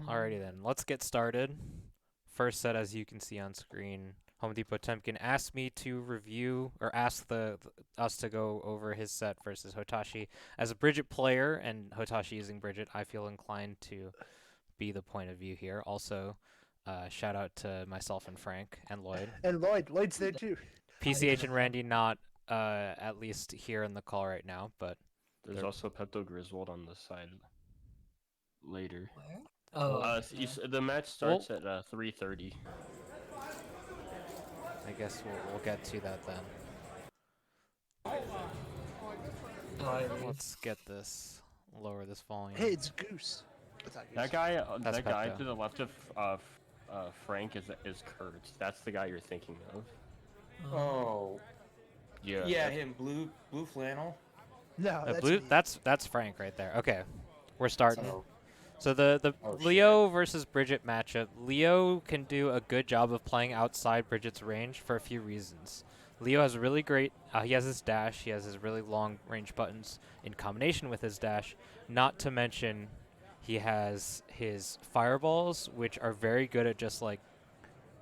Alrighty then, let's get started. First set, as you can see on screen, Home Depotemkin asked me to review, or asked us to go over his set versus Hotashi. As a Bridget player, and Hotashi using Bridget, I feel inclined to be the point of view here. Also, shout out to myself and Frank and Lloyd. And Lloyd's there too. PCH and Randy not at least here in the call right now, but There's they're also Pepto Griswold on the side later. Where? Oh, yeah. The match starts at 3:30. I guess we'll get to that then. Alrighty. Let's get this, lower this volume. Hey, it's Goose. That's not Goose. That guy, That's that guy Pepto. to the left of Frank is Kurt. That's the guy you're thinking of. Oh, Yeah. yeah, him blue flannel. No, that's Blue. me. That's Frank right there. Okay, we're starting. Oh, So the Oh, Leo versus Bridget matchup. Leo can do a good job of playing outside Bridget's range for a few reasons. Leo has really great. He has his dash. He has his really long range buttons in combination with his dash. Not to mention, he has his fireballs, which are very good at just like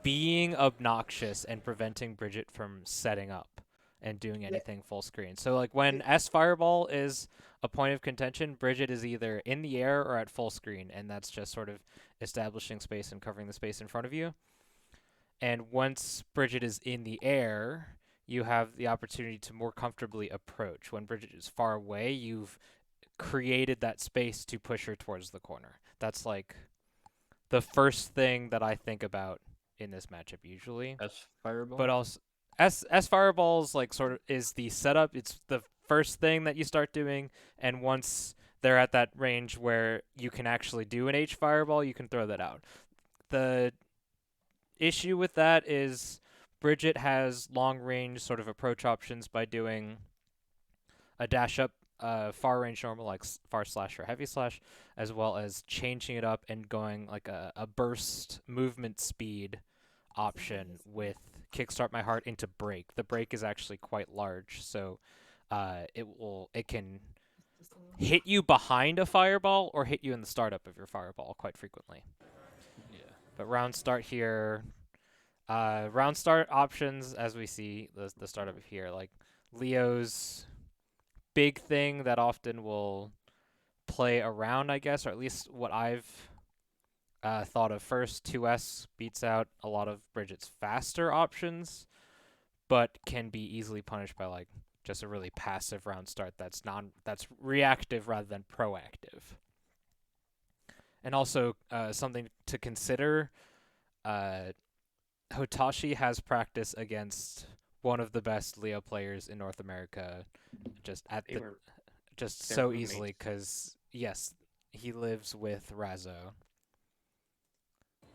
being obnoxious and preventing Bridget from setting up and doing anything full screen. So like when S Fireball is a point of contention, Bridget is either in the air or at full screen, and that's just sort of establishing space and covering the space in front of you. And once Bridget is in the air, you have the opportunity to more comfortably approach. When Bridget is far away, you've created that space to push her towards the corner. That's like the first thing that I think about in this matchup usually. That's Fireball. But also S Fireballs like sort of is the setup. It's the first thing that you start doing, and once they're at that range where you can actually do an H Fireball, you can throw that out. The issue with that is Bridget has long range sort of approach options by doing a dash up far range normal like far slash or heavy slash, as well as changing it up and going like a burst movement speed option with Kickstart My Heart into break. The break is actually quite large, so it can hit you behind a fireball or hit you in the startup of your fireball quite frequently. Yeah. But round start here, round start options as we see the startup here, like Leo's big thing that often will play around, I guess, or at least what I've thought of first. 2S beats out a lot of Bridget's faster options, but can be easily punished by like just a really passive round start that's reactive rather than proactive. And also something to consider, Hotashi has practice against one of the best Leo players in North America, just so easily because yes, he lives with Razzo.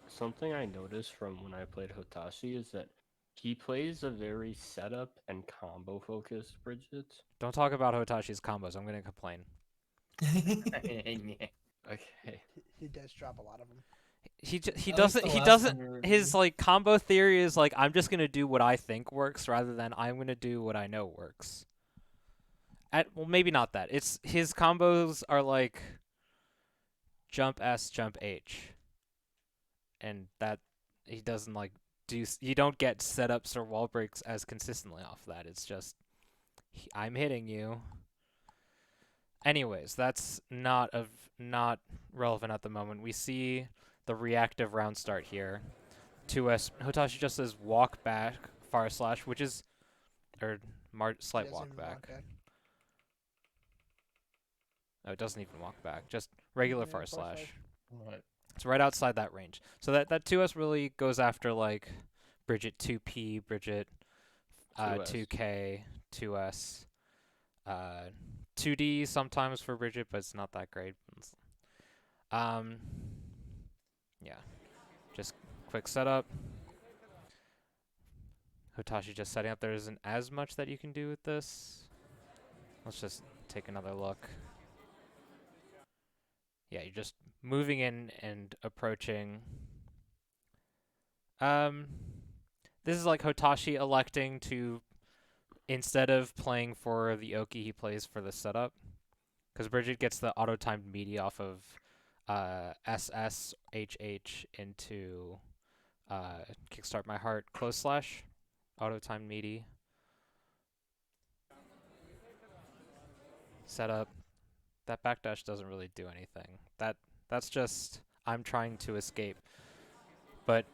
Something I noticed from when I played Hotashi is that he plays a very setup and combo focused Bridget. Don't talk about Hotashi's combos. I'm gonna complain. Okay. He does drop a lot of them. He At least the last doesn't time we his reviewed. like combo theory is like I'm just gonna do what I think works rather than I'm gonna do what I know works. Well, maybe not that. It's his combos are like jump S, jump H, and that he doesn't like do. You don't get setups or wall breaks as consistently off that. It's just I'm hitting you. Anyways, that's not relevant at the moment. We see the reactive round start here. 2S Hotashi just says walk back far slash, which is slight He doesn't walk even back. No, it doesn't even walk back. Just regular Yeah, far far slash. slash. what? It's right outside that range. So that 2S really goes after like Bridget 2P, Bridget 2S. 2K, 2S, 2D sometimes for Bridget, but it's not that great. Yeah, just quick setup. Hotashi just setting up. There isn't as much that you can do with this. Let's just take another look. Yeah, you're just moving in and approaching. This is like Hotashi electing to, instead of playing for the Oki, he plays for the setup. Because Bridget gets the auto-timed meaty off of SSHH into Kickstart My Heart close slash, auto time meaty. Setup. That backdash doesn't really do anything. That's just I'm trying to escape. But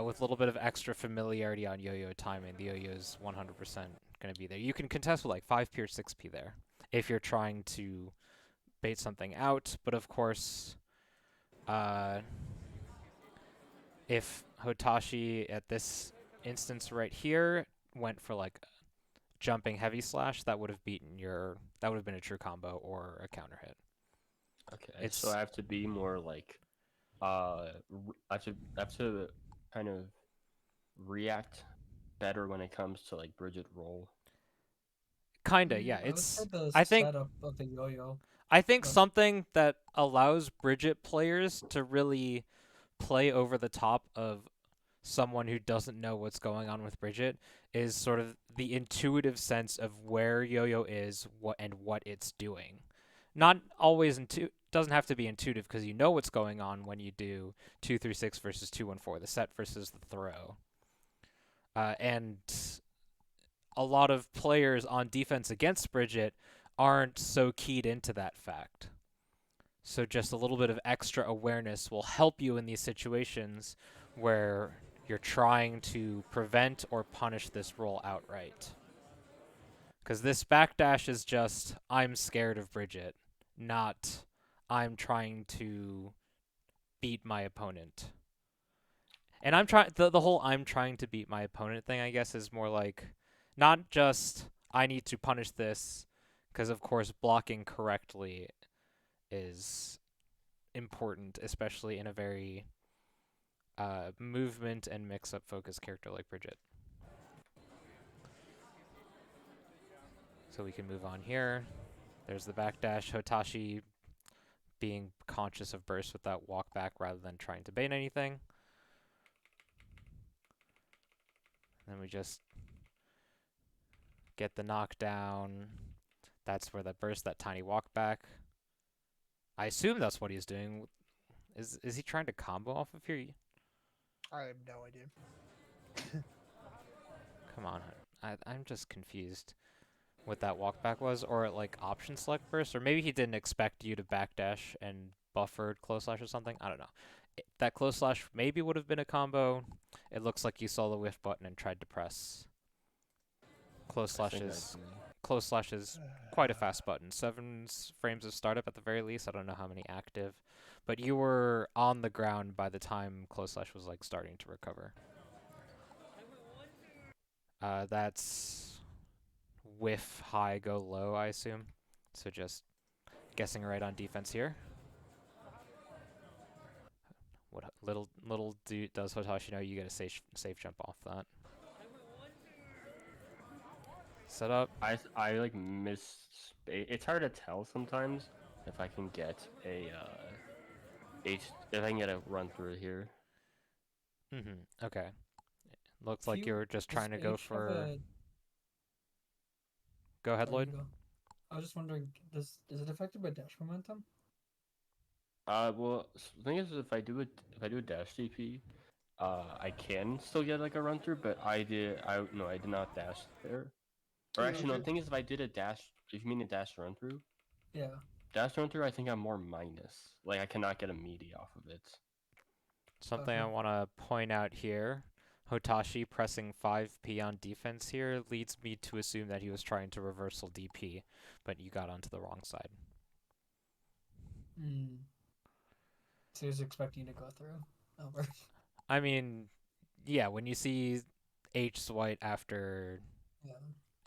with a little bit of extra familiarity on yo-yo timing, the yo-yo is 100% going to be there. You can contest with like 5p or 6p there if you're trying to bait something out. But of course, if Hotashi at this instance right here went for like jumping heavy slash, that would have been a true combo or a counter hit. Okay, so I have to be more like, I have to kind of react better when it comes to like Bridget roll. Kinda, yeah. I would say the I think setup of the yo-yo. I think That's- something that allows Bridget players to really play over the top of someone who doesn't know what's going on with Bridget is sort of the intuitive sense of where yo-yo is, what it's doing. Not always doesn't have to be intuitive because you know what's going on when you do 2-3-6 versus 2-1-4, the set versus the throw. And a lot of players on defense against Bridget aren't so keyed into that fact. So just a little bit of extra awareness will help you in these situations where you're trying to prevent or punish this roll outright. Because this backdash is just, I'm scared of Bridget, not I'm trying to beat my opponent. And I'm trying the whole I'm trying to beat my opponent thing, I guess, is more like not just I need to punish this, because of course blocking correctly is important, especially in a very movement and mix-up focused character like Bridget. So we can move on here. There's the backdash. Hotashi being conscious of burst with that walk back rather than trying to bait anything. Then we just get the knockdown. That's where that burst, that tiny walk back. I assume that's what he's doing. Is he trying to combo off of here? I have no idea. Come on. I'm just confused what that walk back was, or like option select burst, or maybe he didn't expect you to backdash and buffered close slash or something. I don't know. That close slash maybe would have been a combo. It looks like you saw the whiff button and tried to press. Close slash is quite a fast button. 7 frames of startup at the very least. I don't know how many active, but you were on the ground by the time close slash was like starting to recover. That's whiff high, go low, I assume. So just guessing right on defense here. What little does Hotashi know you get a safe jump off that. Set up. I like miss. It's hard to tell sometimes if I can get a if I can get a run through here. Okay. Looks like you were just trying to go for. Go ahead, Lloyd. I was just wondering, is it affected by dash momentum? Well, the thing is, if I do a dash DP, I can still get like a run through, but I did not dash there. Or actually, no. The thing is, if you mean a dash run through, yeah, dash run through, I think I'm more minus. Like I cannot get a meaty off of it. Something I want to point out here. Hotashi pressing 5p on defense here leads me to assume that he was trying to reversal DP, but you got onto the wrong side. So he was expecting to go through over. I mean, yeah, when you see H Swipe after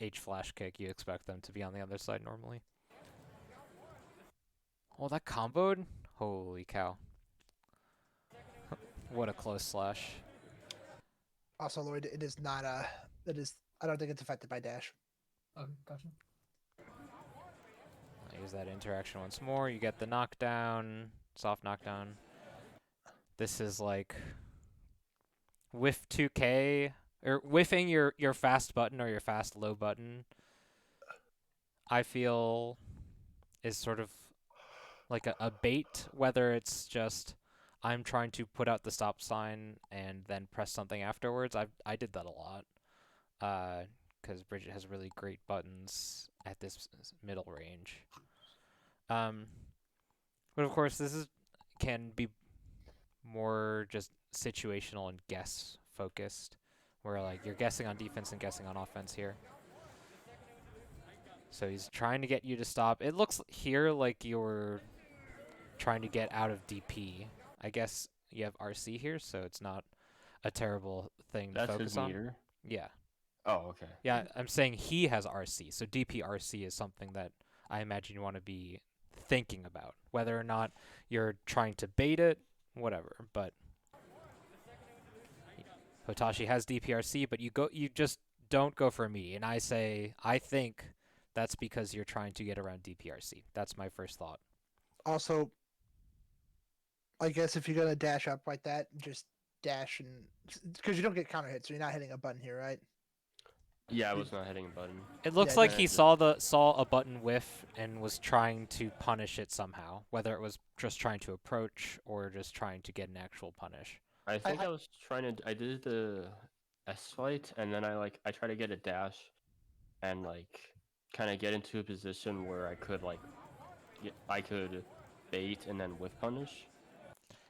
H flash kick, you expect them to be on the other side normally. Oh, that comboed? Holy cow. What a close slash. Also, Lloyd, it is not I don't think it's affected by dash. Okay, gotcha. I'll use that interaction once more. You get the knockdown, soft knockdown. This is like whiff 2K, or whiffing your fast button or your fast low button, I feel is sort of like a bait, whether it's just I'm trying to put out the stop sign and then press something afterwards. I did that a lot. Because Bridget has really great buttons at this middle range. But of course, can be more just situational and guess focused, where like you're guessing on defense and guessing on offense here. So he's trying to get you to stop. It looks here like you're trying to get out of DP. I guess you have RC here, so it's not a terrible thing to That's focus his on. meter. Yeah. Oh, okay. Yeah, I'm saying he has RC, so DP RC is something that I imagine you want to be thinking about. Whether or not you're trying to bait it, whatever. But Hotashi has DPRC, but you just don't go for me. And I think that's because you're trying to get around DPRC. That's my first thought. Also, I guess if you're gonna dash up like that, just dash and because you don't get counter hit, so you're not hitting a button here, right? Yeah, I was not hitting a button. It looks Yeah, like kinda he just- saw a button whiff and was trying to punish it somehow, whether it was just trying to approach or just trying to get an actual punish. I think I- I was trying to. I did the S fight, and then I try to get a dash, and like kind of get into a position where I could I could bait and then whiff punish.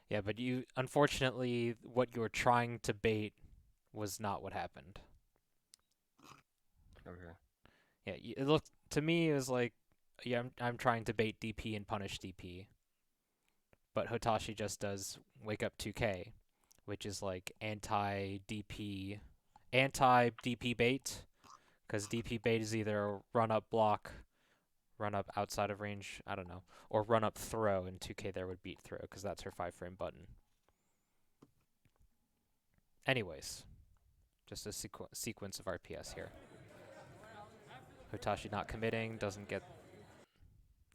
Yeah, but unfortunately, what you were trying to bait was not what happened. Okay. Yeah, it looked to me it was like, yeah, I'm trying to bait DP and punish DP, but Hotashi just does wake up 2K, which is like anti DP bait, because DP bait is either run up block, run up outside of range, I don't know, or run up throw, and 2K there would beat throw because that's her 5-frame button. Anyways, just a sequence of RPS here. Hotashi not committing, doesn't get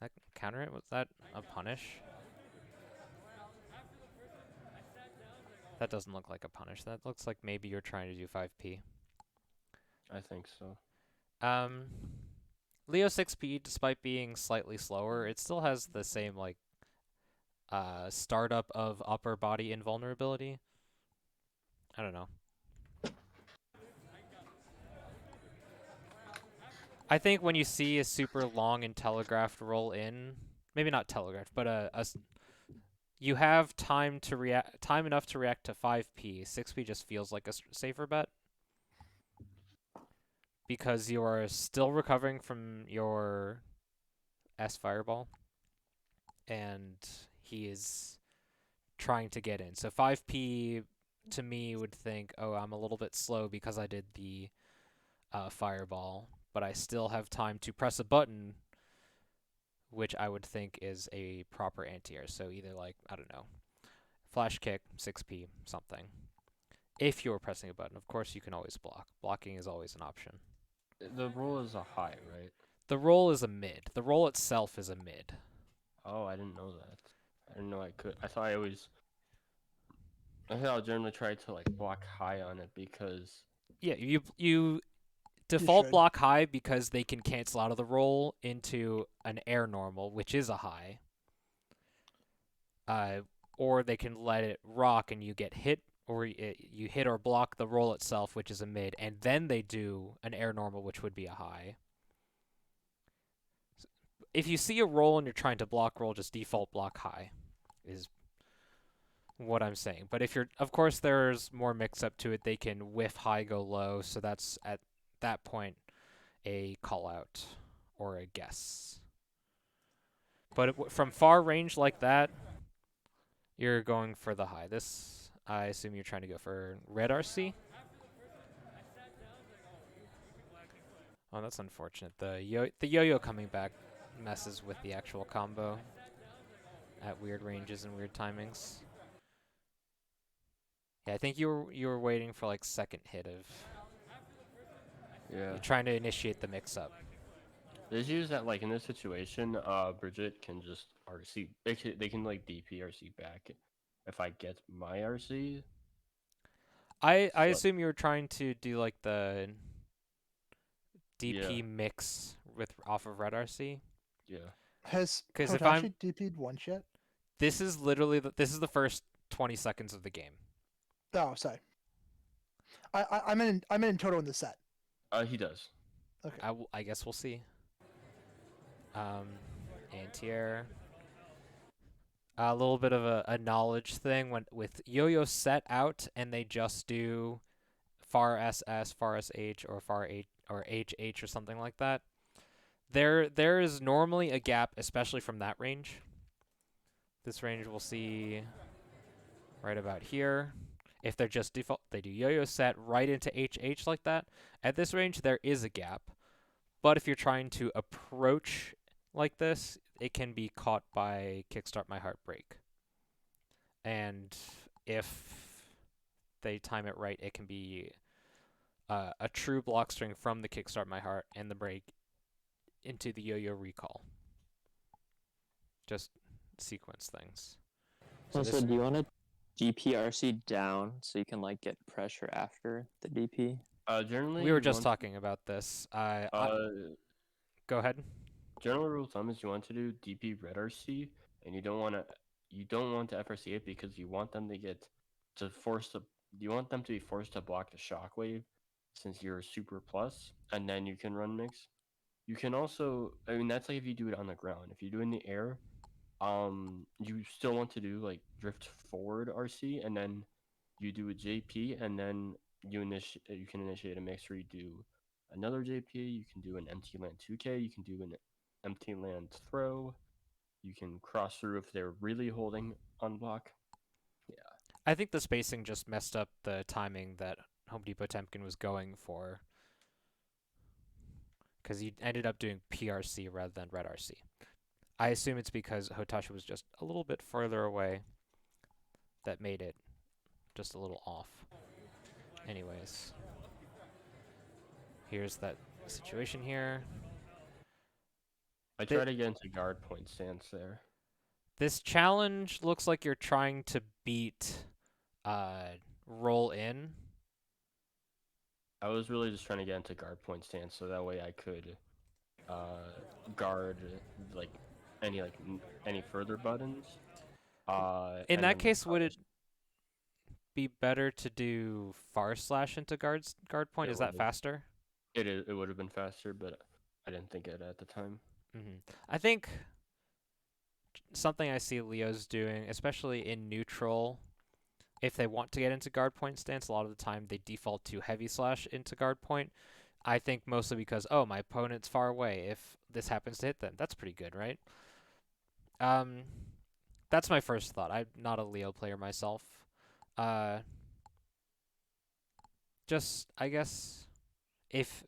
that counter it. Was that a punish? That doesn't look like a punish. That looks like maybe you're trying to do 5P. I think so. Leo 6P, despite being slightly slower, it still has the same like startup of upper body invulnerability. I don't know. I think when you see a super long and telegraphed roll in, maybe not telegraphed, but you have time enough to react to 5P. 6P just feels like a safer bet because you are still recovering from your S fireball, and he is trying to get in. So 5P to me would think, oh, I'm a little bit slow because I did the fireball, but I still have time to press a button, which I would think is a proper anti-air. So either like, I don't know, flash kick, 6P, something. If you're pressing a button, of course you can always block. Blocking is always an option. The roll is a high, right? The roll is a mid. The roll itself is a mid. Oh, I didn't know that. I didn't know I could. I thought I'll generally try to like block high on it because Yeah, you default should. block high because they can cancel out of the roll into an air normal, which is a high. Or they can let it rock and you get hit, or you hit or block the roll itself, which is a mid, and then they do an air normal, which would be a high. If you see a roll and you're trying to block roll, just default block high is what I'm saying. But if of course there's more mix up to it, they can whiff high, go low, so that's at that point a call out or a guess. But from far range like that, you're going for the high. This, I assume you're trying to go for red RC? Oh, that's unfortunate. The yo-yo coming back messes with the actual combo at weird ranges and weird timings. Yeah, I think you were waiting for like second hit of yeah. trying to initiate the mix-up. The issue is that like in this situation, Bridget can just RC. They can like DP RC back if I get my RC. I So- assume you were trying to do like the DP Yeah. mix off of red RC. Yeah. Has 'Cause if I'm- Hotashi DP'd once yet? This is literally this is the first 20 seconds of the game. Oh, sorry. I'm in total in the set. He does. Okay. I guess we'll see. Anti-air. A little bit of a knowledge thing when with yo-yo set out and they just do far SS, far SH, or far H or HH or something like that. There is normally a gap, especially from that range. This range we'll see right about here. If they're just default, they do yo-yo set right into HH like that. At this range, there is a gap. But if you're trying to approach like this, it can be caught by Kickstart My Heartbreak. And if they time it right, it can be a true block string from the Kickstart My Heart and the break into the yo-yo recall. Just sequence things. Also, do you want to DPRC down so you can like get pressure after the DP? Generally, we were you just want- talking about this. Go ahead. General rule of thumb is you want to do DP red RC, and you don't want to FRC it because you want them to you want them to be forced to block the shockwave, since you're super plus, and then you can run mix. You can also, I mean, that's like if you do it on the ground. If you do it in the air, you still want to do like drift forward RC, and then you do a JP, and then you can initiate a mix where you do another JP. You can do an empty land 2K. You can do an empty land throw. You can cross through if they're really holding on block. I think the spacing just messed up the timing that Home Depot Temkin was going for. Because he ended up doing PRC rather than red RC. I assume it's because Hotashi was just a little bit further away that made it just a little off. Anyways. Here's that situation here. I try to get into guard point stance there. This challenge looks like you're trying to beat roll in. I was really just trying to get into guard point stance so that way I could guard like any further buttons. In and that then case, would it punish- be better to do far slash into guard point? It Is that would. faster? It would have been faster, but I didn't think it at the time. I think something I see Leo's doing, especially in neutral, if they want to get into guard point stance, a lot of the time they default to heavy slash into guard point. I think mostly because, oh, my opponent's far away. If this happens to hit them, that's pretty good, right? That's my first thought. I'm not a Leo player myself. Just, I guess, if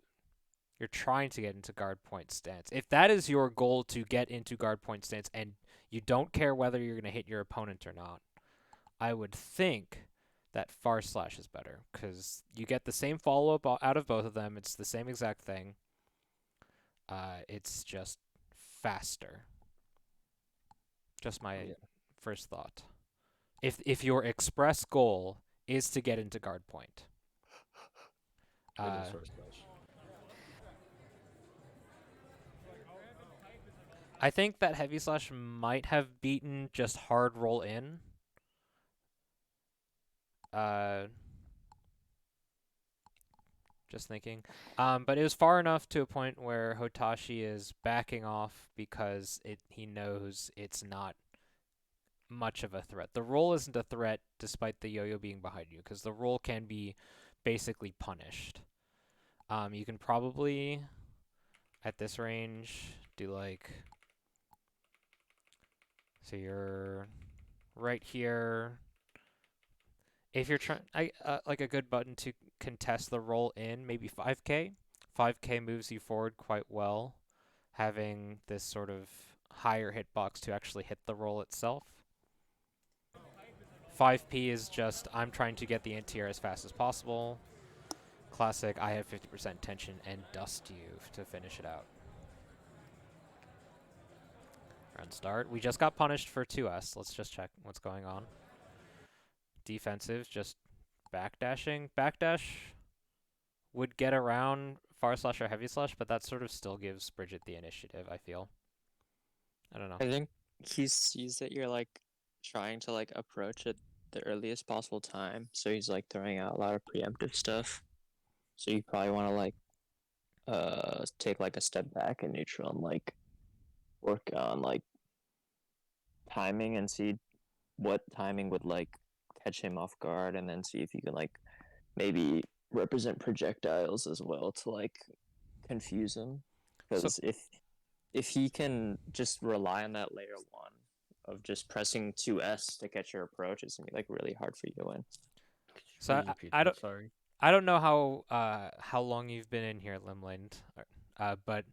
you're trying to get into guard point stance, if that is your goal to get into guard point stance and you don't care whether you're going to hit your opponent or not, I would think that far slash is better because you get the same follow-up out of both of them. It's the same exact thing. It's just faster. Just my first thought. If your express goal is to get into guard point. It is source slash. I think that heavy slash might have beaten just hard roll in. Just thinking. But it was far enough to a point where Hotashi is backing off because he knows it's not much of a threat. The roll isn't a threat despite the yo-yo being behind you because the roll can be basically punished. You can probably, at this range, do like... So you're right here. If you're trying, like a good button to contest the roll in, maybe 5K. 5K moves you forward quite well, having this sort of higher hitbox to actually hit the roll itself. 5P is just, I'm trying to get the anti-air as fast as possible. Classic, I have 50% tension and dust you to finish it out. Run start. We just got punished for 2S. Let's just check what's going on. Defensive, just backdashing. Backdash would get around far slash or heavy slash, but that sort of still gives Bridget the initiative, I feel. I don't know. I think he sees that you're like trying to like approach at the earliest possible time, so he's like throwing out a lot of preemptive stuff. So you probably want to like take like a step back in neutral and like work on like timing and see what timing would like catch him off guard, and then see if you can like maybe represent projectiles as well to like confuse him. So Because if he can just rely on that layer one of just pressing 2S to catch your approach, it's gonna be like really hard for you to win. Could you so please repeat I that? don't Sorry. I don't know how long you've been in here, Limland, but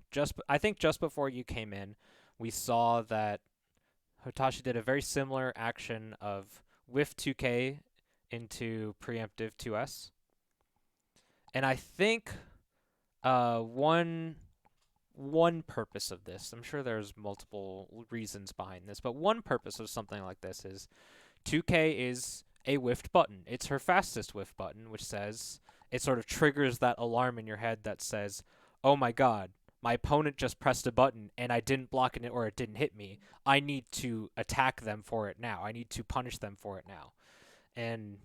I think just before you came in, we saw that Hotashi did a very similar action of whiff 2K into preemptive 2S, and I think one purpose of this, I'm sure there's multiple reasons behind this, but one purpose of something like this is 2K is a whiffed button. It's her fastest whiff button, which says it sort of triggers that alarm in your head that says, "Oh my god, my opponent just pressed a button and I didn't block it or it didn't hit me. I need to attack them for it now. I need to punish them for it now." And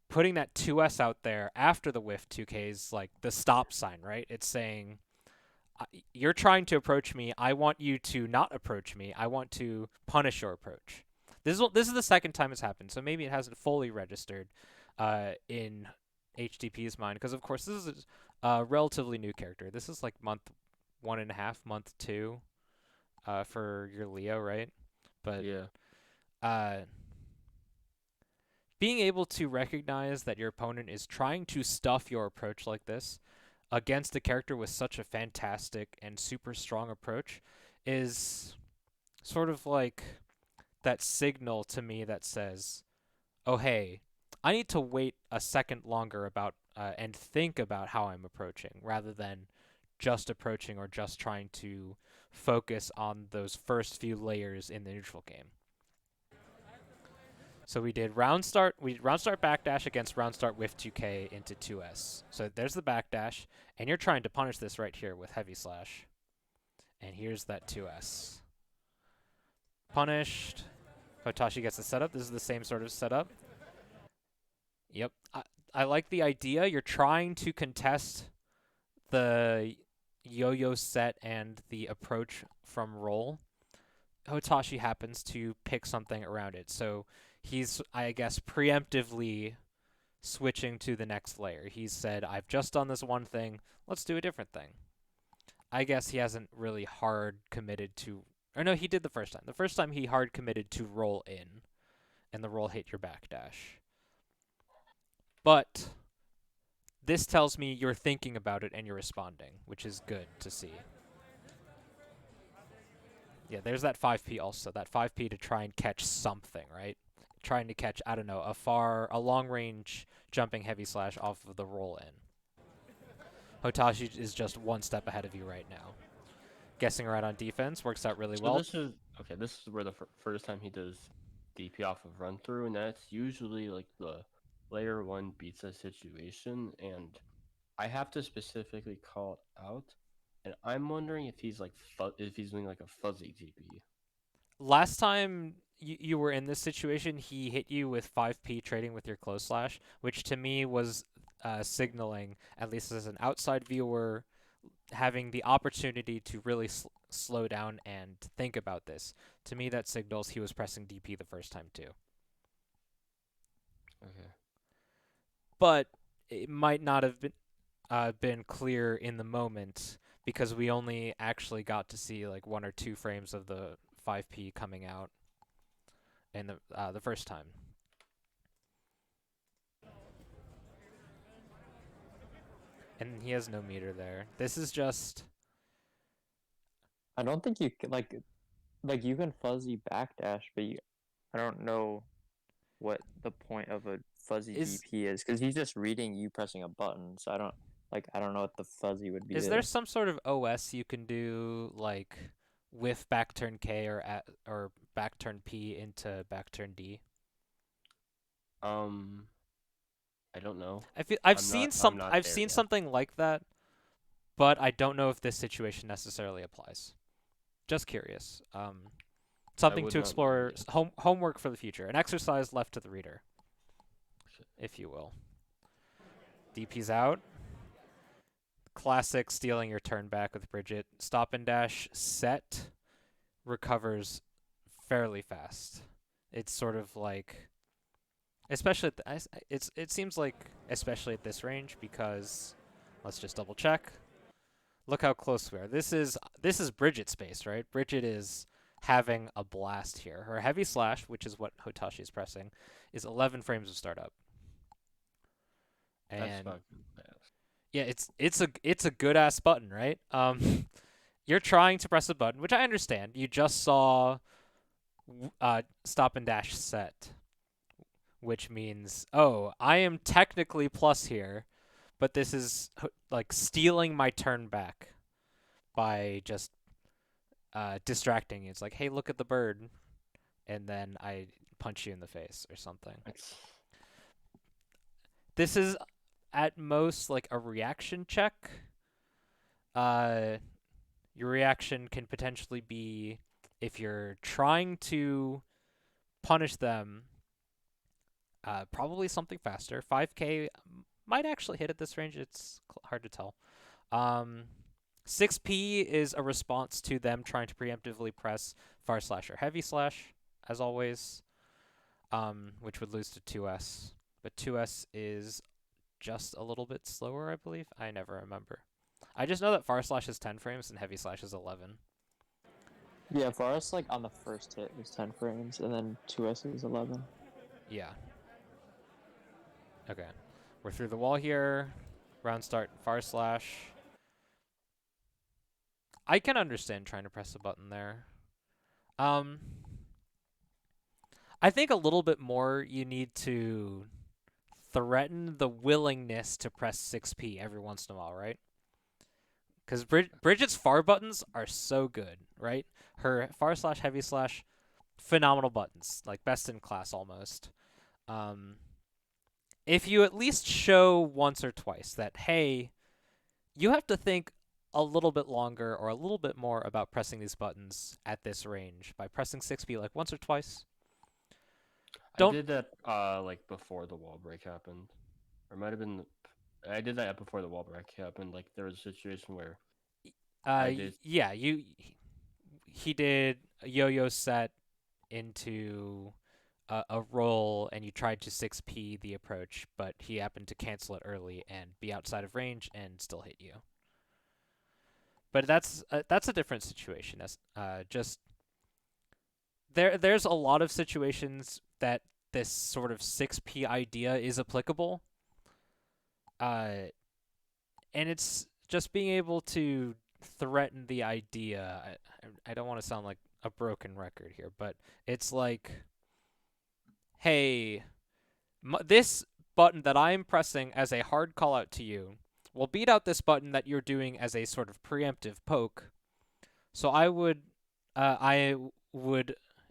putting that 2S out there after the whiff 2K is like the stop sign, right? It's saying, you're trying to approach me. I want you to not approach me. I want to punish your approach. This is the second time it's happened, so maybe it hasn't fully registered in HDP's mind, because of course this is a relatively new character. This is like month 1.5, month 2 for your Leo, right? But Yeah. being able to recognize that your opponent is trying to stuff your approach like this against a character with such a fantastic and super strong approach is sort of like that signal to me that says, "Oh hey, I need to wait a second longer about and think about how I'm approaching, rather than just approaching or just trying to focus on those first few layers in the neutral game." So we did round start backdash against round start with 2K into 2S. So there's the backdash, and you're trying to punish this right here with heavy slash. And here's that 2S. Punished. Hotashi gets the setup. This is the same sort of setup. Yep. I like the idea. You're trying to contest the yo-yo set and the approach from roll. Hotashi happens to pick something around it. So he's, I guess, preemptively switching to the next layer. He said, I've just done this one thing. Let's do a different thing. I guess he hasn't really hard committed to... Or no, he did the first time. The first time he hard committed to roll in, and the roll hit your backdash. But this tells me you're thinking about it and you're responding, which is good to see. Yeah, there's that 5P also. That 5P to try and catch something, right? Trying to catch, I don't know, a long-range jumping heavy slash off of the roll-in. Hotashi is just one step ahead of you right now. Guessing right on defense works out really well. This is where the first time he does DP off of run through, and that's usually like the layer 1 beats a situation, and I have to specifically call it out. And I'm wondering if he's like if he's doing like a fuzzy DP. Last time you were in this situation, he hit you with 5P trading with your close slash, which to me was signaling, at least as an outside viewer, having the opportunity to really slow down and think about this. To me, that signals he was pressing DP the first time too. Okay. But it might not have been clear in the moment, because we only actually got to see like 1 or 2 frames of the 5P coming out in the first time. And he has no meter there. This is just... I don't think you can like you can fuzzy backdash, but I don't know what the point of a fuzzy DP is, because he's just reading you pressing a button. So I don't know what the fuzzy would be. Is there some sort of OS you can do, like with back turn K or back turn P into back turn D? I don't know. I've seen yet. something like that, but I don't know if this situation necessarily applies. Just curious. I Something would to not know, explore. yes. Homework for the future. An exercise left to the reader, if you will. DP's out. Classic stealing your turn back with Bridget. Stop and dash set recovers fairly fast. It's sort of like, especially at it seems like especially at this range because let's just double check. Look how close we are. This is Bridget's space, right? Bridget is having a blast here. Her heavy slash, which is what Hotashi is pressing, is 11 frames of startup. That's And fucking fast. yeah, it's a good ass button, right? You're trying to press a button, which I understand. You just saw stop and dash set, which means, oh, I am technically plus here, but this is like stealing my turn back by just distracting you. It's like, hey, look at the bird, and then I punch you in the face or something. It's This is at most like a reaction check. Your reaction can potentially be if you're trying to punish them, probably something faster. 5K might actually hit at this range. It's hard to tell. 6P is a response to them trying to preemptively press far slash or heavy slash, as always, which would lose to 2S. But 2S is just a little bit slower, I believe. I never remember. I just know that far slash is 10 frames and heavy slash is 11. Yeah, for us, like on the first hit was 10 frames, and then 2S is 11. Yeah. Okay. We're through the wall here. Round start, far slash. I can understand trying to press a button there. I think a little bit more you need to threaten the willingness to press 6P every once in a while, right? Because Bridget's far buttons are so good, right? Her far slash, heavy slash, phenomenal buttons, like best in class almost. If you at least show once or twice that, hey, you have to think a little bit longer or a little bit more about pressing these buttons at this range by pressing 6P like once or twice. I did that like before the wall break happened, or it might have been. I did that before the wall break happened. Like there was a situation where I did. Yeah, he did a yo-yo set into a roll, and you tried to 6P the approach, but he happened to cancel it early and be outside of range and still hit you. But that's a different situation. That's just there's a lot of situations that this sort of 6P idea is applicable. And it's just being able to threaten the idea. I don't want to sound like a broken record here, but it's like, hey, this button that I'm pressing as a hard call out to you will beat out this button that you're doing as a sort of preemptive poke. So I would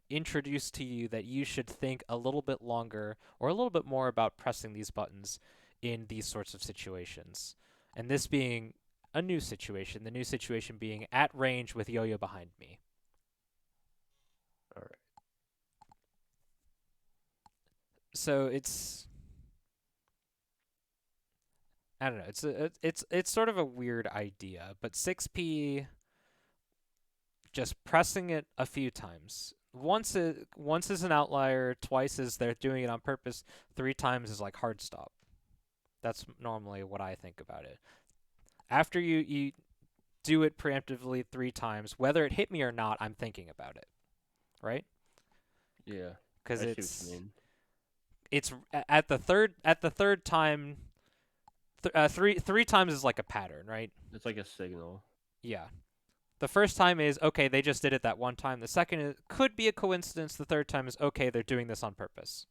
introduce to you that you should think a little bit longer or a little bit more about pressing these buttons in these sorts of situations. And this being a new situation, the new situation being at range with Yo-Yo behind me. All right. So it's, I don't know, it's sort of a weird idea, but 6P, just pressing it a few times. Once is an outlier, twice is they're doing it on purpose, 3 times is like hard stop. That's normally what I think about it. After you do it preemptively 3 times, whether it hit me or not, I'm thinking about it, right? Yeah. Because I see what you mean. it's at the third time. Three times is like a pattern, right? It's like a signal. Yeah. The first time is, okay, they just did it that one time. The second could be a coincidence. The third time is, okay, they're doing this on purpose.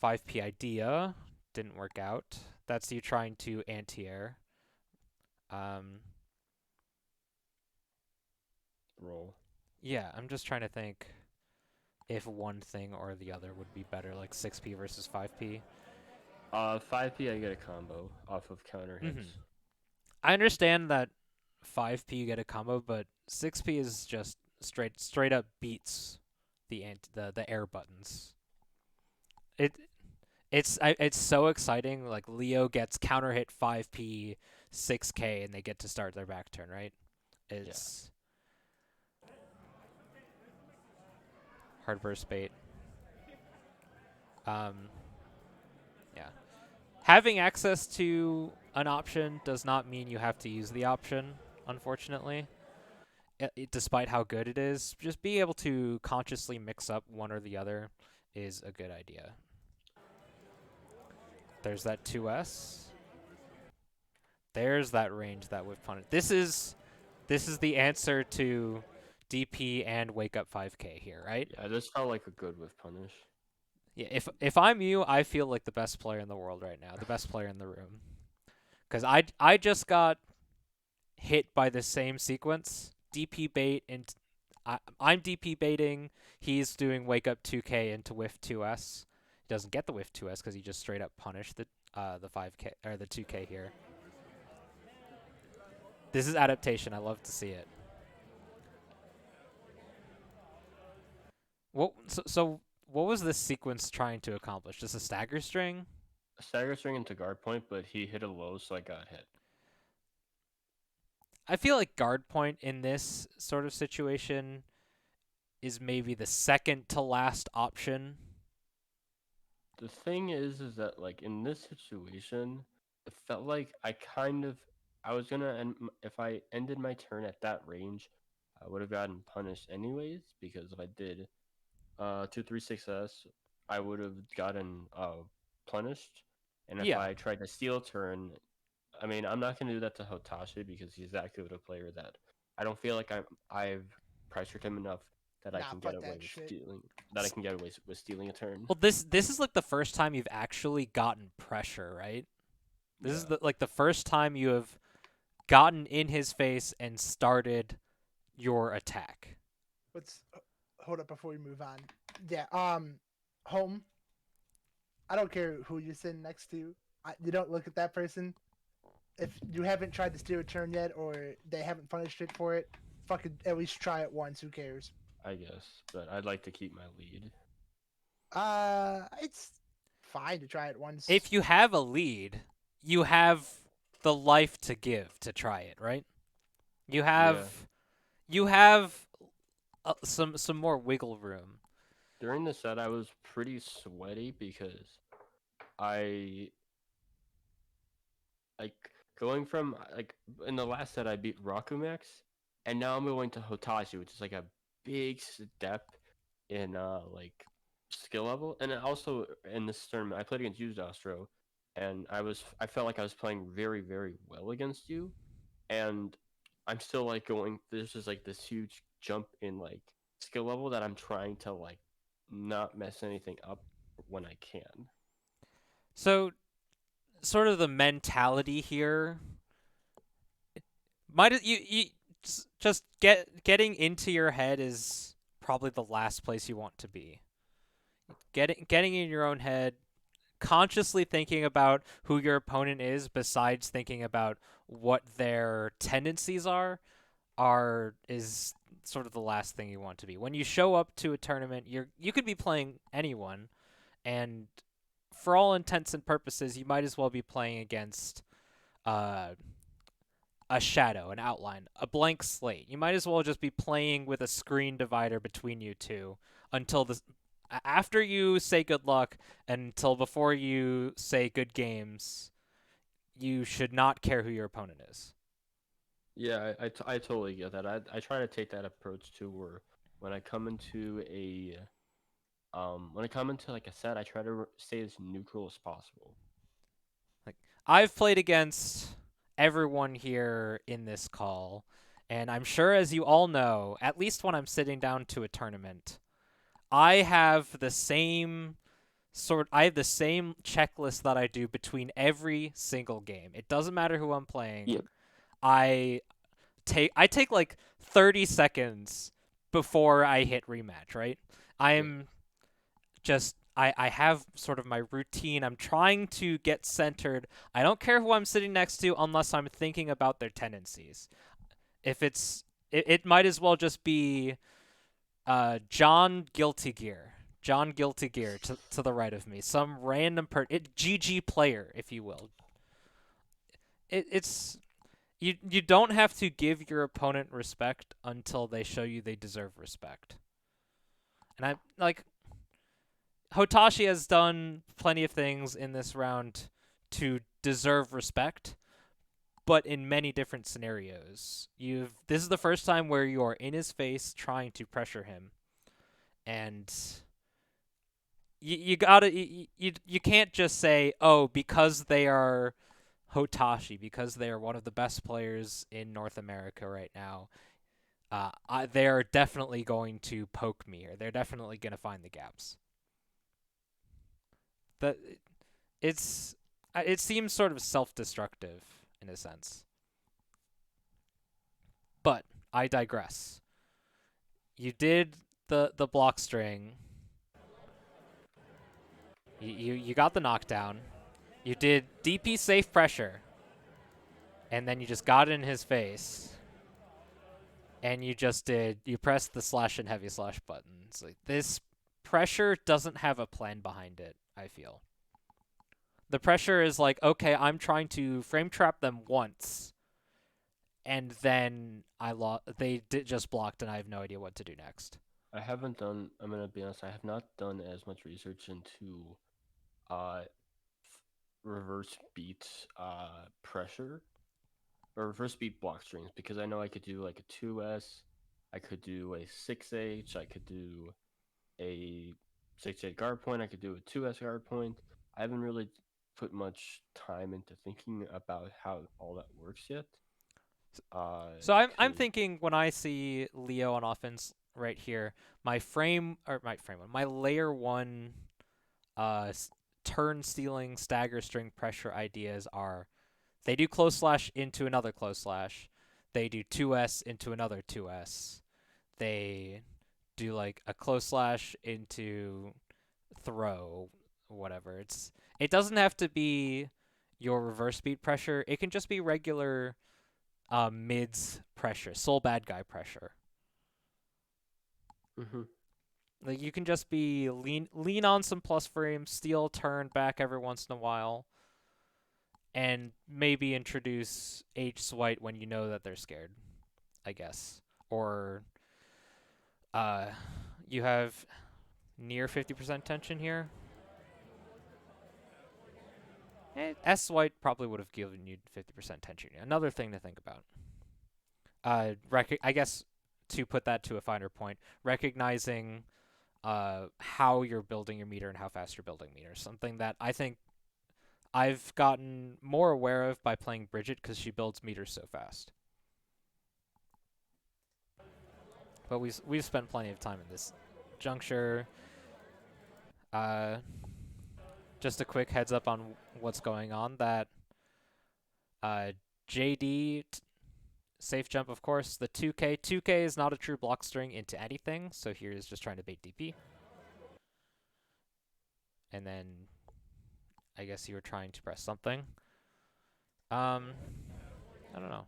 5P idea didn't work out. That's you trying to anti-air. Roll. Yeah, I'm just trying to think if one thing or the other would be better, like 6P versus 5P. 5P I get a combo off of counter hits. I understand that 5p you get a combo, but 6p is just straight up beats the air buttons. It's so exciting. Like Leo gets counter hit 5p 6k and they get to start their back turn, right? It's hard burst bait. Yeah. Having access to an option does not mean you have to use the option, unfortunately. Despite how good it is, just being able to consciously mix up one or the other is a good idea. There's that 2S. There's that range that whiff punish. This is the answer to DP and wake up 5k here, right? Yeah, this felt like a good whiff punish. Yeah, if I'm you, I feel like the best player in the world right now, the best player in the room. Because I just got hit by the same sequence, DP bait, and I'm DP baiting, he's doing wake up 2k into whiff 2s. He doesn't get the whiff 2s because he just straight up punished the 5k, or the 2k here. This is adaptation, I love to see it. So what was this sequence trying to accomplish? Just a stagger string? A stagger string into guard point, but he hit a low, so I got hit. I feel like guard point in this sort of situation is maybe the second to last option. The thing is that like in this situation, it felt like I was gonna end, if I ended my turn at that range, I would have gotten punished anyways, because if I did 2-3-6s, I would have gotten punished, and if Yeah. I tried to steal turn, I mean, I'm not gonna do that to Hotashi because he's that good of a player that I don't feel like I've pressured him enough that I Nah, can fuck get away that with shit. stealing. That I can get away with stealing a turn. Well, this is like the first time you've actually gotten pressure, right? This is the first time you have gotten in his face and started your attack. Let's hold up before we move on. Yeah. Home. I don't care who you're sitting next to. You don't look at that person. If you haven't tried to steal a turn yet, or they haven't punished it for it, fucking at least try it once. Who cares? I guess, but I'd like to keep my lead. It's fine to try it once. If you have a lead, you have the life to give to try it, right? You have some more wiggle room. During the set, I was pretty sweaty because I like going from like in the last set I beat Rakumax, and now I'm going to Hotashi, which is like a big step in like skill level. And then also in this tournament, I played against you, Dostrow, and I felt like I was playing very very well against you, and I'm still like going. There's just like this huge jump in like skill level that I'm trying to like not mess anything up when I can. So, sort of the mentality here. Just getting into your head is probably the last place you want to be. Getting in your own head, consciously thinking about who your opponent is, besides thinking about what their tendencies is sort of the last thing you want to be. When you show up to a tournament, you could be playing anyone, and for all intents and purposes, you might as well be playing against a shadow, an outline, a blank slate. You might as well just be playing with a screen divider between you two until after you say good luck until before you say good games. You should not care who your opponent is. Yeah, I totally get that. I try to take that approach too, where when I come into like a set, I try to stay as neutral as possible. Like, I've played against everyone here in this call, and I'm sure, as you all know, at least when I'm sitting down to a tournament, I have the same checklist that I do between every single game. It doesn't matter who I'm playing. Yep. I take like 30 seconds before I hit rematch, right? I have sort of my routine. I'm trying to get centered. I don't care who I'm sitting next to unless I'm thinking about their tendencies. If it might as well just be John Guilty Gear. John Guilty Gear to the right of me. Some random GG player, if you will. It's you don't have to give your opponent respect until they show you they deserve respect. And I like Hotashi has done plenty of things in this round to deserve respect, but in many different scenarios. This is the first time where you're in his face trying to pressure him, and you gotta you can't just say, oh, because they are Hotashi, because they are one of the best players in North America right now, they're definitely going to poke me, or they're definitely going to find the gaps. That it seems sort of self-destructive in a sense. But I digress. You did the block string. You got the knockdown. You did DP safe pressure. And then you just got in his face. And you pressed the slash and heavy slash buttons. Like, this pressure doesn't have a plan behind it, I feel. The pressure is like, okay, I'm trying to frame trap them once. And then they just blocked and I have no idea what to do next. I'm gonna be honest, I have not done as much research into reverse beat pressure or reverse beat block strings, because I know I could do like a 2S, I could do a 6H, I could do a 6H guard point, I could do a 2S guard point. I haven't really put much time into thinking about how all that works yet. So I'm thinking when I see Leo on offense right here, my layer 1 turn stealing stagger string pressure ideas are: they do close slash into another close slash, they do 2S into another 2S, they do like a close slash into throw, whatever. It doesn't have to be your reverse speed pressure. It can just be regular mids pressure, soul bad guy pressure. Mm-hmm. Like, you can just be lean on some plus frames, steal turn back every once in a while, and maybe introduce H Swipe when you know that they're scared, I guess. Or you have near 50% tension here. S Swipe probably would have given you 50% tension. Another thing to think about. I guess to put that to a finer point, recognizing how you're building your meter and how fast you're building meters. Something that I think I've gotten more aware of by playing Bridget, because she builds meters so fast. But we've spent plenty of time in this juncture. Just a quick heads up on what's going on. That JD safe jump, of course. The 2K. 2K is not a true block string into anything, so here is just trying to bait DP. And then I guess you were trying to press something. I don't know.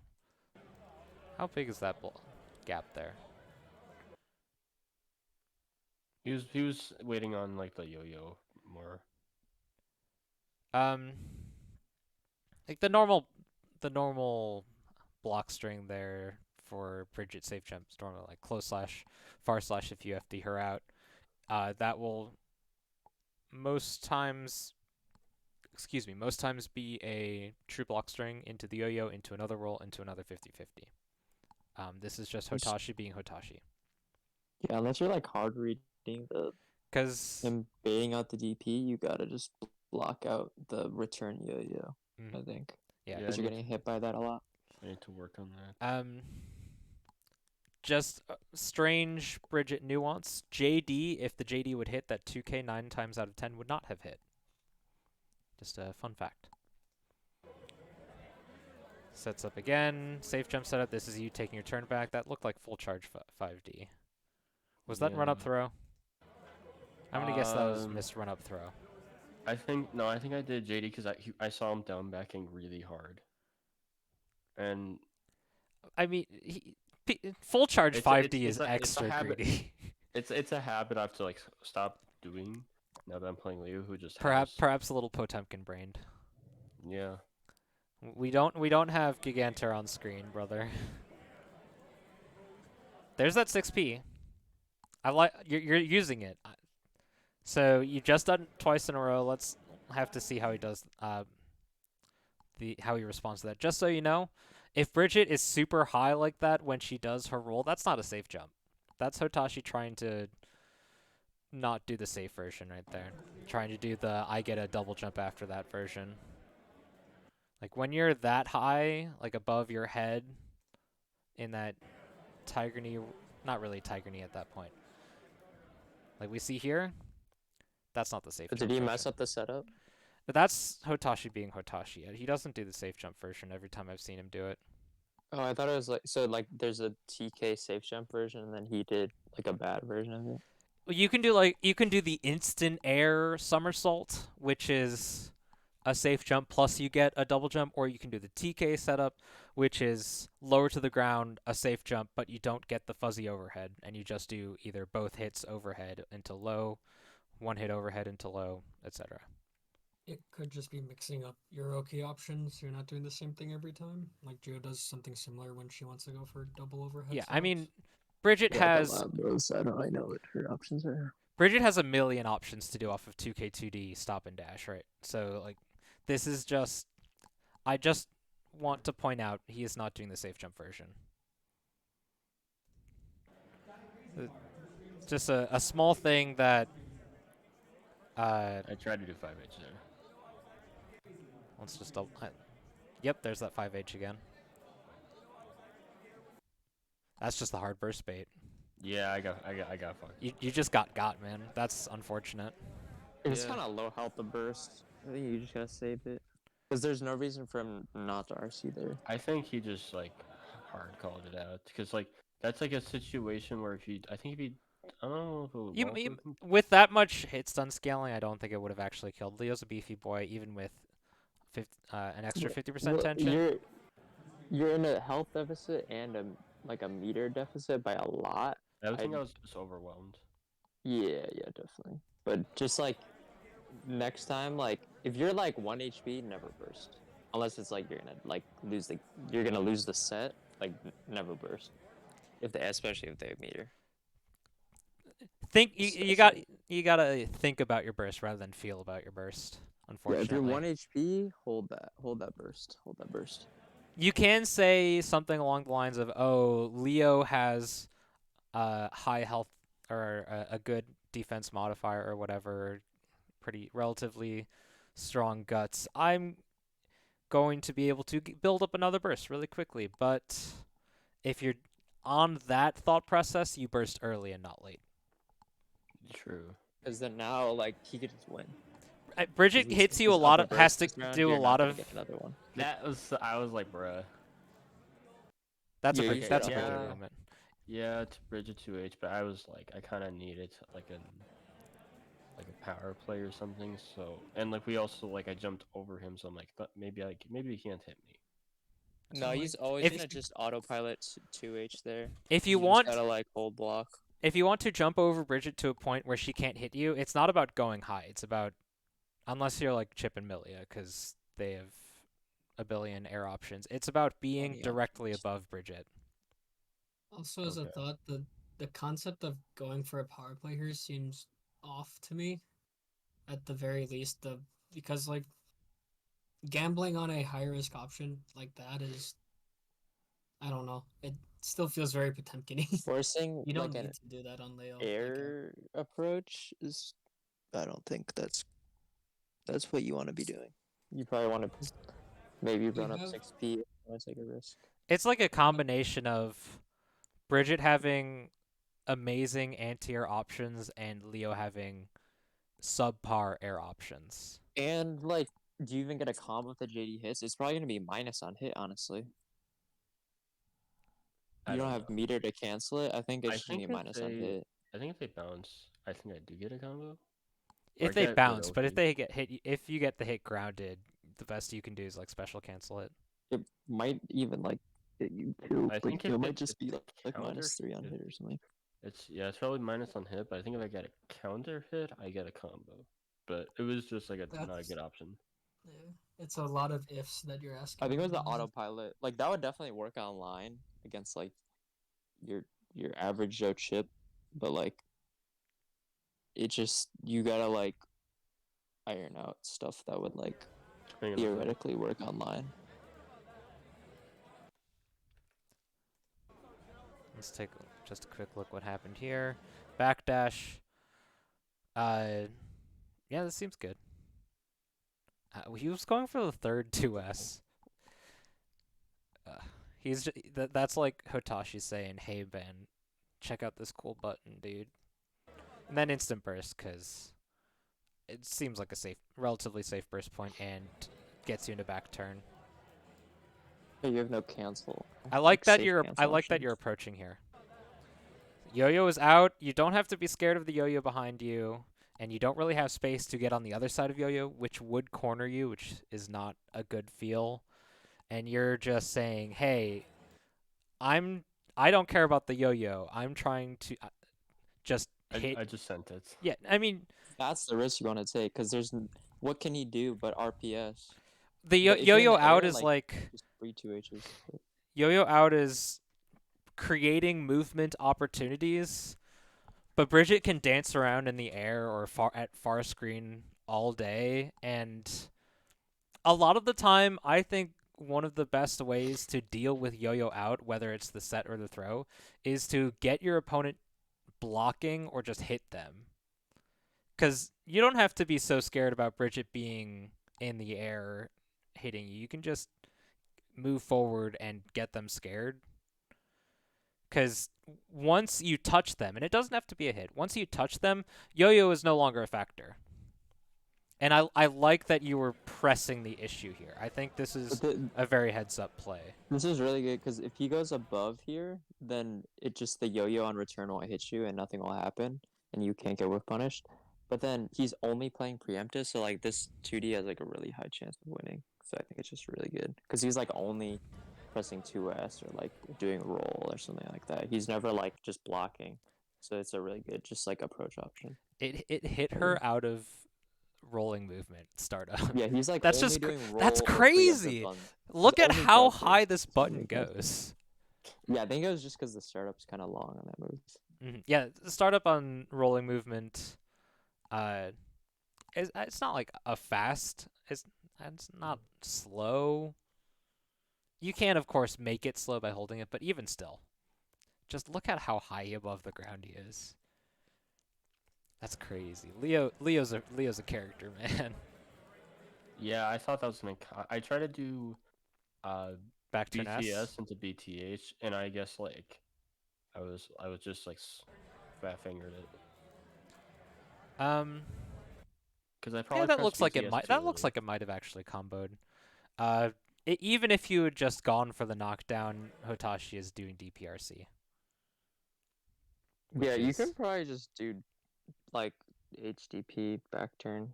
How big is that gap there? He was waiting on like the yo-yo more. Like the normal block string there for Bridget safe jumps, normally like close slash, far slash if you FD her out. That will most times be a true block string into the yo-yo, into another roll, into another 50-50. This is just Hotashi being Hotashi. Yeah, unless you're like hard reading him baiting out the DP, you gotta just block out the return yo-yo. I think. Yeah, because you're getting hit by that a lot. I need to work on that. Just strange Bridget nuance. JD, if the JD would hit, that 2K 9 times out of 10 would not have hit. Just a fun fact. Sets up again. Safe jump setup. This is you taking your turn back. That looked like full charge 5D. Was that run up throw? I'm gonna guess that was missed run up throw. I think I did JD because I saw him down backing really hard. And I mean, full charge It's 5D it's is a extra habit. greedy. It's a habit I have to like stop doing now that I'm playing Leo, who just Perhaps a little Potemkin brained. yeah. We don't have Gigantor on screen, brother. There's that 6P. I like you're using it. So you just done twice in a row. Let's have to see how he does how he responds to that. Just so you know, if Bridget is super high like that when she does her roll, that's not a safe jump. That's Hotashi trying to not do the safe version right there. Trying to do the I get a double jump after that version. Like when you're that high, like above your head in that Tiger knee, not really Tiger knee at that point. Like we see here, that's not the safe jump Did he version. mess up the setup? But that's Hotashi being Hotashi. He doesn't do the safe jump version every time I've seen him do it. Oh, I thought it was like so. Like, there's a TK safe jump version, and then he did like a bad version of it. You can do the instant air somersault, which is a safe jump plus you get a double jump, or you can do the TK setup, which is lower to the ground, a safe jump, but you don't get the fuzzy overhead, and you just do either both hits overhead into low, one hit overhead into low, etc. It could just be mixing up your OK options. So you're not doing the same thing every time. Like Geo does something similar when she wants to go for double overhead. Yeah, I setups. mean, Bridget has those. I don't really know what her options are. Bridget has a million options to do off of 2K2D stop and dash, right? So like, this is just, I just want to point out he is not doing the safe jump version. Just a small thing that. I tried to do 5H there. Let's just double. Yep, there's that 5H again. That's just the hard burst bait. Yeah, I got fucked. You just got, man. That's unfortunate. It's Yeah. kind of low health to burst. I think you just gotta save it. Because there's no reason for him not to RC there. I think he just like hard called it out because like that's like a situation where I don't know if it would walk with him. With that much hit stun scaling, I don't think it would have actually killed. Leo's a beefy boy, even with an extra 50% tension. You're in a health deficit and a meter deficit by a lot. I think I was just overwhelmed. Yeah, definitely. But just like next time, like if you're like 1 HP, never burst. Unless it's like you're gonna like lose the set, like never burst. Especially if they have meter. Think you gotta think about your burst rather than feel about your burst. Unfortunately, Yeah, if you're 1 HP, hold that burst. You can say something along the lines of, "Oh, Leo has high health or a good defense modifier or whatever, pretty relatively strong guts. I'm going to be able to build up another burst really quickly." But if you're on that thought process, you burst early and not late. True. Because then now, like, he could just win. Bridget hits you a lot of, has to do a lot of. Another one. I was like, bruh. That's Yeah, a you Bridget should- movement. Yeah, it's Bridget 2H, but I was like, I kind of needed like a power play or something. So, and like we also like I jumped over him, so I'm like, maybe he can't hit me. No, he's always gonna just autopilot 2H there. If you just want, gotta like hold block. if you want to jump over Bridget to a point where she can't hit you, it's not about going high. It's about, unless you're like Chip and Milia, because they have a billion air options. It's about being directly above Bridget. Also, as a thought, the concept of going for a power play here seems off to me. At the very least, because like gambling on a high risk option like that is, I don't know. It still feels very Potemkin-y. Forcing You don't like need an to do that on Leo. air approach is, I don't think that's what you want to be doing. You probably want to maybe run up 6P. Want to take a risk. It's like a combination of Bridget having amazing anti-air options and Leo having subpar air options. And like, do you even get a combo with the JD hits? It's probably gonna be minus on hit, honestly. You don't have meter to cancel it. I think it's just gonna be minus on hit. I think if they bounce, I think I do get a combo. If they bounce, but if they get hit, if you get the hit grounded, the best you can do is like special cancel it. It might even like hit you too, I but think it if might it, just if be it's like counter, -3 on if hit or something. it's probably minus on hit, but I think if I get a counter hit, I get a combo. But it was just like not a That's good option. yeah. It's a lot of ifs that you're asking. I think it was the about, isn't it? autopilot. Like that would definitely work online against like your average Joe chip, but like it just you gotta like iron out stuff that would like Hang on a second. theoretically work online. Let's take just a quick look what happened here. Backdash. Yeah, this seems good. He was going for the third 2S. That's like Hotashi saying, "Hey Ben, check out this cool button, dude." And then instant burst, cause it seems like a relatively safe burst point and gets you into back turn. Hey, you have no cancel. I like that safe you're cancel options. approaching here. Yo-yo is out. You don't have to be scared of the yo-yo behind you, and you don't really have space to get on the other side of yo-yo, which would corner you, which is not a good feel. And you're just saying, "Hey, I don't care about the yo-yo. I'm trying to just hit." I just sent it. Yeah, I mean, That's the risk you want to take because what can he do but RPS? the But if you're in yo-yo the out air, is like just free 2Hs. yo-yo out is creating movement opportunities, but Bridget can dance around in the air or far screen all day, and a lot of the time, I think one of the best ways to deal with yo-yo out, whether it's the set or the throw, is to get your opponent blocking or just hit them. Because you don't have to be so scared about Bridget being in the air hitting you. You can just move forward and get them scared. Because once you touch them, and it doesn't have to be a hit, once you touch them, yo-yo is no longer a factor. And I like that you were pressing the issue here. I think this is a very heads-up play. This is really good because if he goes above here, then it just the yo-yo on return won't hit you and nothing will happen, and you can't get whiff punished. But then he's only playing preemptive, so like this 2D has like a really high chance of winning. So I think it's just really good because he's like only pressing 2S or like doing roll or something like that. He's never like just blocking, so it's a really good just like approach option. It hit her out of rolling movement startup. Yeah, he's like that's only just doing roll that's or crazy. preemptive on. Look He's at only how crouch high first. this He's button only crouch goes. Yeah, I think it was just because the startup's kind of long on that move. Yeah, the startup on rolling movement, it's not like a fast. It's not slow. You can of course make it slow by holding it, but even still, just look at how high above the ground he is. That's crazy. Leo's a character, man. Yeah, I thought that was gonna. I tried to do Back to BTS into BTH, and I guess like I was just like fat fingered it. Because I probably Yeah, that pressed looks like it BTS might. too That looks early. like it might have actually comboed. Even if you had just gone for the knockdown, Hotashi is doing DPRC. Yeah, you can probably just do like HDP back turn.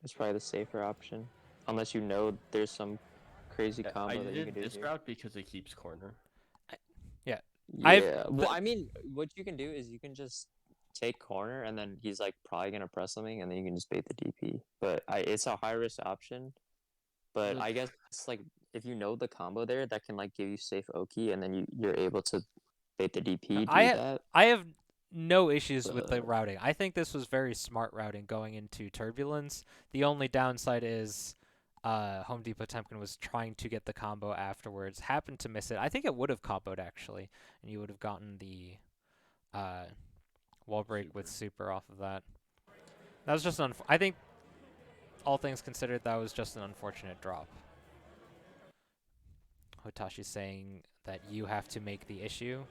It's probably the safer option, unless you know there's some crazy combo that you can do this here. route because it keeps corner. Yeah. Yeah. Well, I mean, what you can do is you can just take corner, and then he's like probably gonna press something, and then you can just bait the DP. But it's a high risk option. But Look. I guess it's like if you know the combo there, that can like give you safe Oki, and then you're able to bait the DP. I have no issues with the routing. I think this was very smart routing going into Turbulence. The only downside is Home Depotemkin was trying to get the combo afterwards, happened to miss it. I think it would have comboed actually, and you would have gotten the wall break with super off of that. That was just I think all things considered, that was just an unfortunate drop. Hotashi saying that you have to make the issue.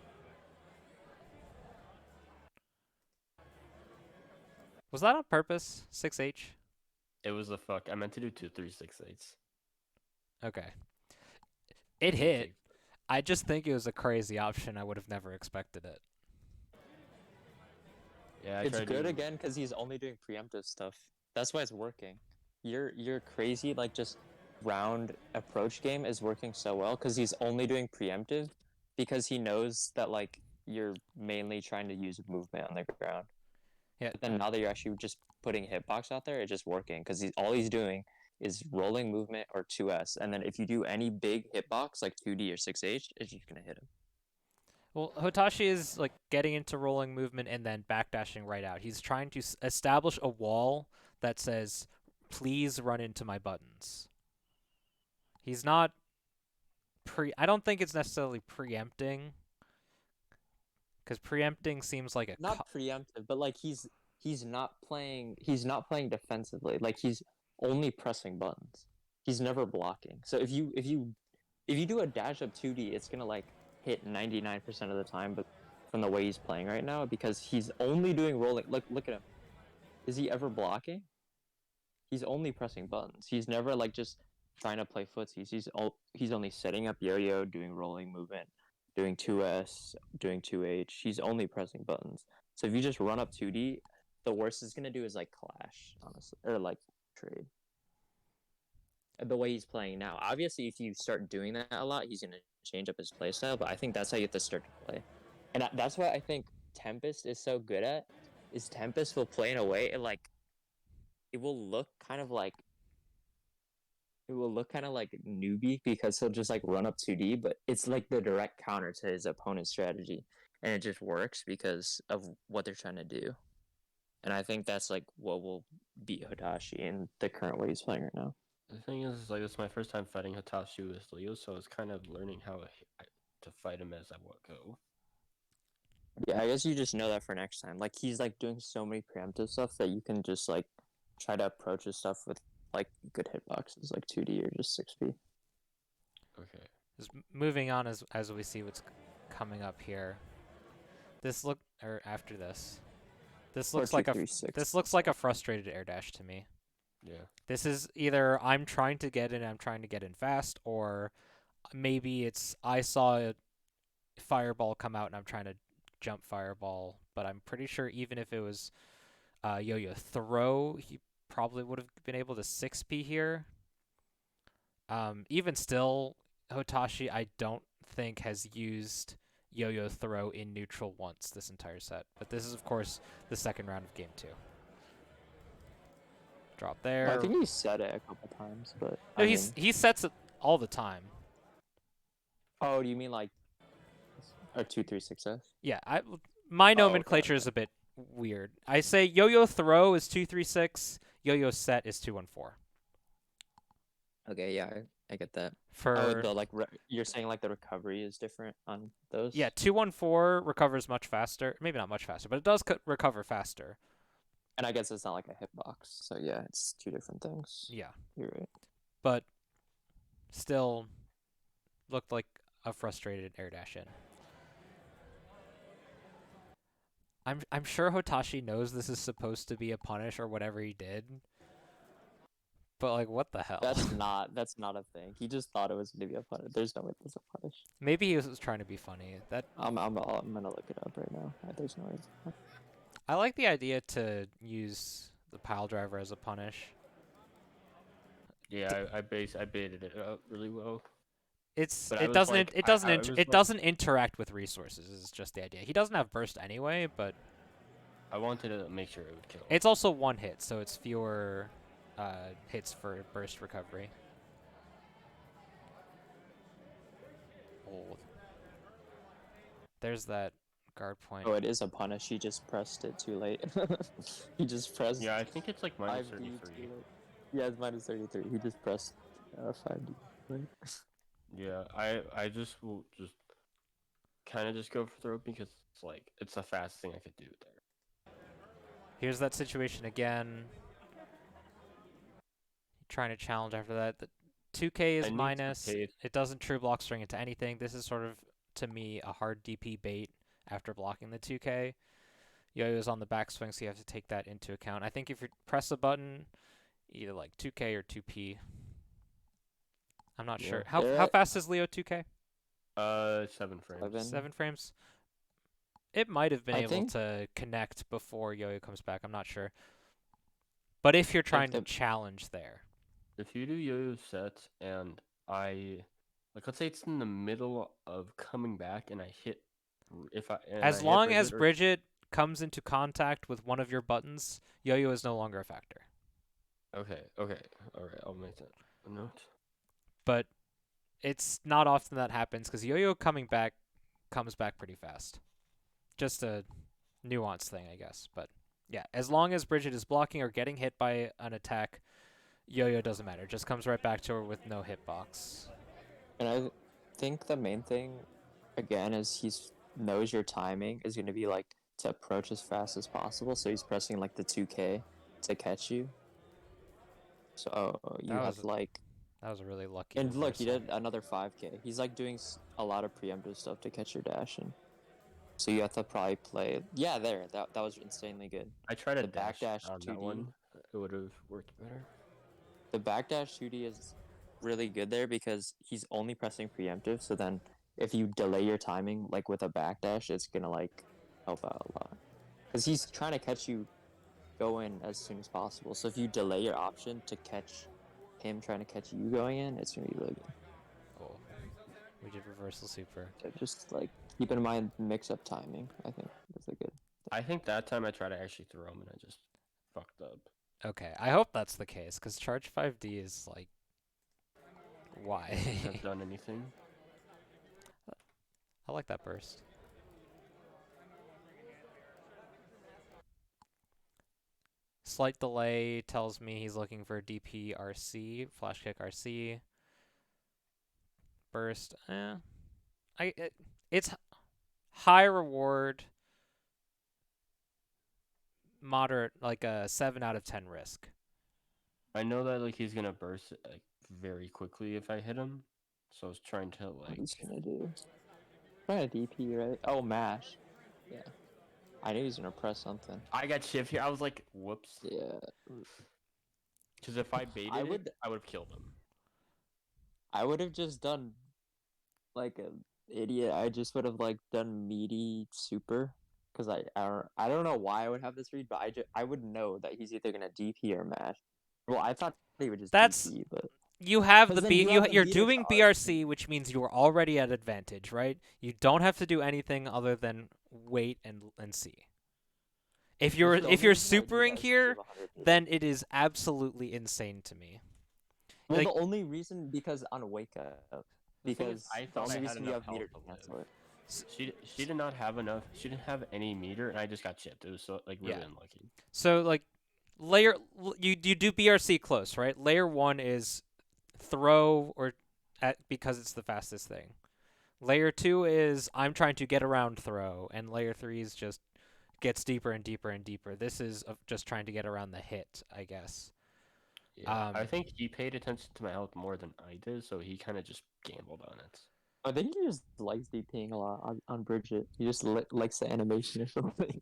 Was that on purpose? 6H? It was the fuck. I meant to do 2 3 6 8s. Okay. It hit. I just think it was a crazy option. I would have never expected it. Yeah, it's good again because he's only doing preemptive stuff. That's why it's working. You're crazy, like just round approach game is working so well because he's only doing preemptive because he knows that like you're mainly trying to use movement on the ground. Yeah. But then now that you're actually just putting hitbox out there, it's just working because all he's doing is rolling movement or 2S, and then if you do any big hitbox like 2D or 6H, it's just gonna hit him. Well, Hotashi is like getting into rolling movement and then backdashing right out. He's trying to establish a wall that says, "Please run into my buttons." He's not I don't think it's necessarily preempting, because preempting seems like a Not preemptive, but like he's not playing defensively. Like he's only pressing buttons. He's never blocking. So if you do a dash up 2D, it's gonna like hit 99% of the time, but from the way he's playing right now, because he's only doing rolling. Look at him. Is he ever blocking? He's only pressing buttons. He's never like just trying to play footsies. He's only setting up yo-yo, doing rolling movement, doing 2S, doing 2H. He's only pressing buttons. So if you just run up 2D, the worst it's gonna do is like clash, honestly, or like trade. The way he's playing now. Obviously, if you start doing that a lot, he's gonna change up his playstyle. But I think that's how you have to start to play, and that's what I think Tempest is so good at. Is Tempest will play in a way it will look kind of like newbie because he'll just like run up 2D, but it's like the direct counter to his opponent's strategy, and it just works because of what they're trying to do. And I think that's like what will beat Hotashi in the current way he's playing right now. The thing is, like, it's my first time fighting Hotashi with Leo, so it's kind of learning how to fight him as I go. Yeah, I guess you just know that for next time. Like he's like doing so many preemptive stuff that you can just like try to approach his stuff with like good hitboxes, like 2D or just 6P. Okay. Just moving on as we see what's coming up here. This after this. This looks like a frustrated air dash to me. Yeah. This is either I'm trying to get in fast, or maybe it's I saw a fireball come out and I'm trying to jump fireball. But I'm pretty sure even if it was yo-yo throw, he probably would have been able to 6P here. Even still, Hotashi I don't think has used yo-yo throw in neutral once this entire set. But this is of course the second round of game 2. Drop there. I think he said it a couple times, but No, he sets it all the time. Oh, do you mean like a 2-3-6S? Yeah, my okay, nomenclature is a bit weird. I say yo-yo throw is 2-3-6, yo-yo set is 2-1-4. Okay, yeah, I get that. For you're saying like the recovery is different on those? yeah, 2-1-4 recovers much faster. Maybe not much faster, but it does recover faster. And I guess it's not like a hitbox, so yeah, it's two different things. Yeah. You're right. But still looked like a frustrated air dash in. I'm sure Hotashi knows this is supposed to be a punish or whatever he did. But like, what the hell? That's not a thing. He just thought it was gonna be a punish. There's no way that's a punish. Maybe he was trying to be funny. I'm gonna look it up right now. There's no way. I like the idea to use the pile driver as a punish. Yeah, I baited it up really well. It doesn't interact with resources. Is just the idea. He doesn't have burst anyway, but I wanted to make sure it would kill. It's also one hit, so it's fewer hits for burst recovery. Oh. There's that guard point. Oh, it is a punish. He just pressed it too late. He just pressed. Yeah, I think it's like minus 5D 33. Yeah, it's minus 33. He just pressed 5D. Right? Yeah, I just will just kind of just go for throw because it's like it's the fastest thing I could do there. Here's that situation again. Trying to challenge after that. The 2K is minus. It doesn't true block string into anything. This is sort of, to me, a hard DP bait after blocking the 2K. Yo-yo's on the backswing, so you have to take that into account. I think if you press a button, either like 2K or 2P. I'm not sure. How fast is Leo 2K? 7 frames. 7 frames. It might have been able to connect before Yo-yo comes back. I'm not sure. But if you're trying to challenge there. if you do yo-yo sets and I, like, let's say it's in the middle of coming back and I hit, if I and As I hit long as Bridget or Bridget comes into contact with one of your buttons, yo-yo is no longer a factor. okay, all right, I'll make that a note. But it's not often that happens because yo-yo coming back comes back pretty fast. Just a nuance thing, I guess. But yeah, as long as Bridget is blocking or getting hit by an attack, yo-yo doesn't matter. Just comes right back to her with no hitbox. And I think the main thing, again, is he's knows your timing is going to be like to approach as fast as possible. So he's pressing like the 2K to catch you. So you That have was to like, That was a really lucky and look, he reversal. did another 5K. He's like doing a lot of preemptive stuff to catch your dash in. So you have to probably play. Yeah, that was insanely good. I tried a The dash backdash on 2D. that one. It would have worked better. The backdash 2D is really good there because he's only pressing preemptive. So then, if you delay your timing, like with a backdash, it's gonna like help out a lot. Because he's trying to catch you go in as soon as possible. So if you delay your option to catch him trying to catch you going in, it's gonna be really good. Cool. We did reversal super. So just like keep in mind mix-up timing. I think that's a good. I think that time I tried to actually throw him and I just fucked up. Okay, I hope that's the case, because charge 5D is like... Why? Have done anything. I like that burst. Slight delay tells me he's looking for DP RC, flash kick RC. Burst, it's high reward, moderate, like a 7 out of 10 risk. I know that like he's gonna burst like very quickly if I hit him, so I was trying to What like. he's gonna do? Trying to DP, right? Oh, mash. Yeah. I knew he was gonna press something. I got shift here. I was like, whoops. Yeah. Because if I baited I it, would I would have killed him. I would have just done like an idiot. I just would have like done meaty super because I don't know why I would have this read, but I would know that he's either gonna DP or mash. Well, I thought he would just That's DP, but You have 'cause the then B. you have the You're meter to doing RC. BRC, which means you're already at advantage, right? You don't have to do anything other than wait and see. If you're That's the if only you're reason I would do supering that is 'cause you here, have 100 meter. then it is absolutely insane to me. Well, like- the only reason because on wake up The thing is, because I the thought only I had reason you enough have meter health to to cancel live. it. She did not have enough. She didn't have any meter, and I just got chipped. It was so like really Yeah. unlucky. So like, you do BRC close, right? Layer 1 is throw because it's the fastest thing. Layer 2 is I'm trying to get around throw, and layer 3 is just gets deeper and deeper and deeper. This is just trying to get around the hit, I guess. Yeah, I Um, think he paid attention to my health more than I did, so he kind of just gambled on it. I think he just likes DPing a lot on Bridget. He just likes the animation or something.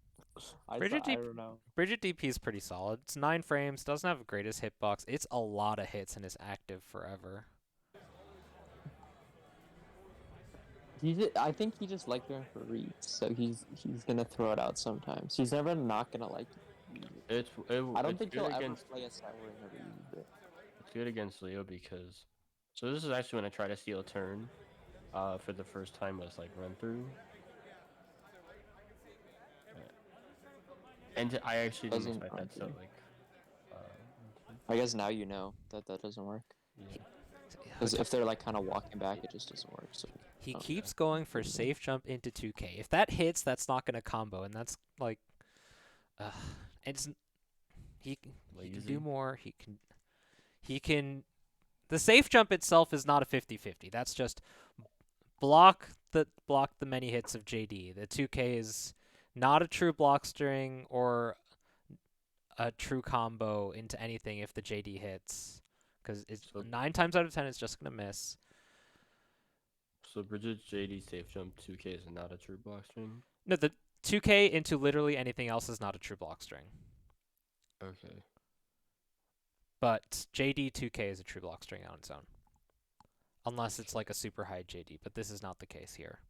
I don't know. Bridget DP is pretty solid. It's 9 frames, doesn't have the greatest hitbox. It's a lot of hits and is active forever. I think he just likes going for reads, so he's gonna throw it out sometimes. He's never not gonna like. I I don't it's think good he'll ever against play a set where he never uses it. it's good against Leo because so this is actually when I tried to steal a turn for the first time was like run through. And I actually didn't Doesn't expect that, so run like I guess now you know that doesn't work. yeah. Because if they're like kind of walking back, it just doesn't work. So He Oh, keeps going for safe jump into 2K. If that hits, that's not going to combo, and that's like, it's he can Lazy. do more. He can. The safe jump itself is not a 50-50. That's just block the many hits of JD. The 2K is not a true block string or a true combo into anything if the JD hits, because it's So- 9 times out of 10 it's just gonna miss. So Bridget's JD safe jump 2K is not a true block string. No, the 2K into literally anything else is not a true block string. Okay. But JD 2K is a true block string on its own. Unless it's like a super high JD, but this is not the case here.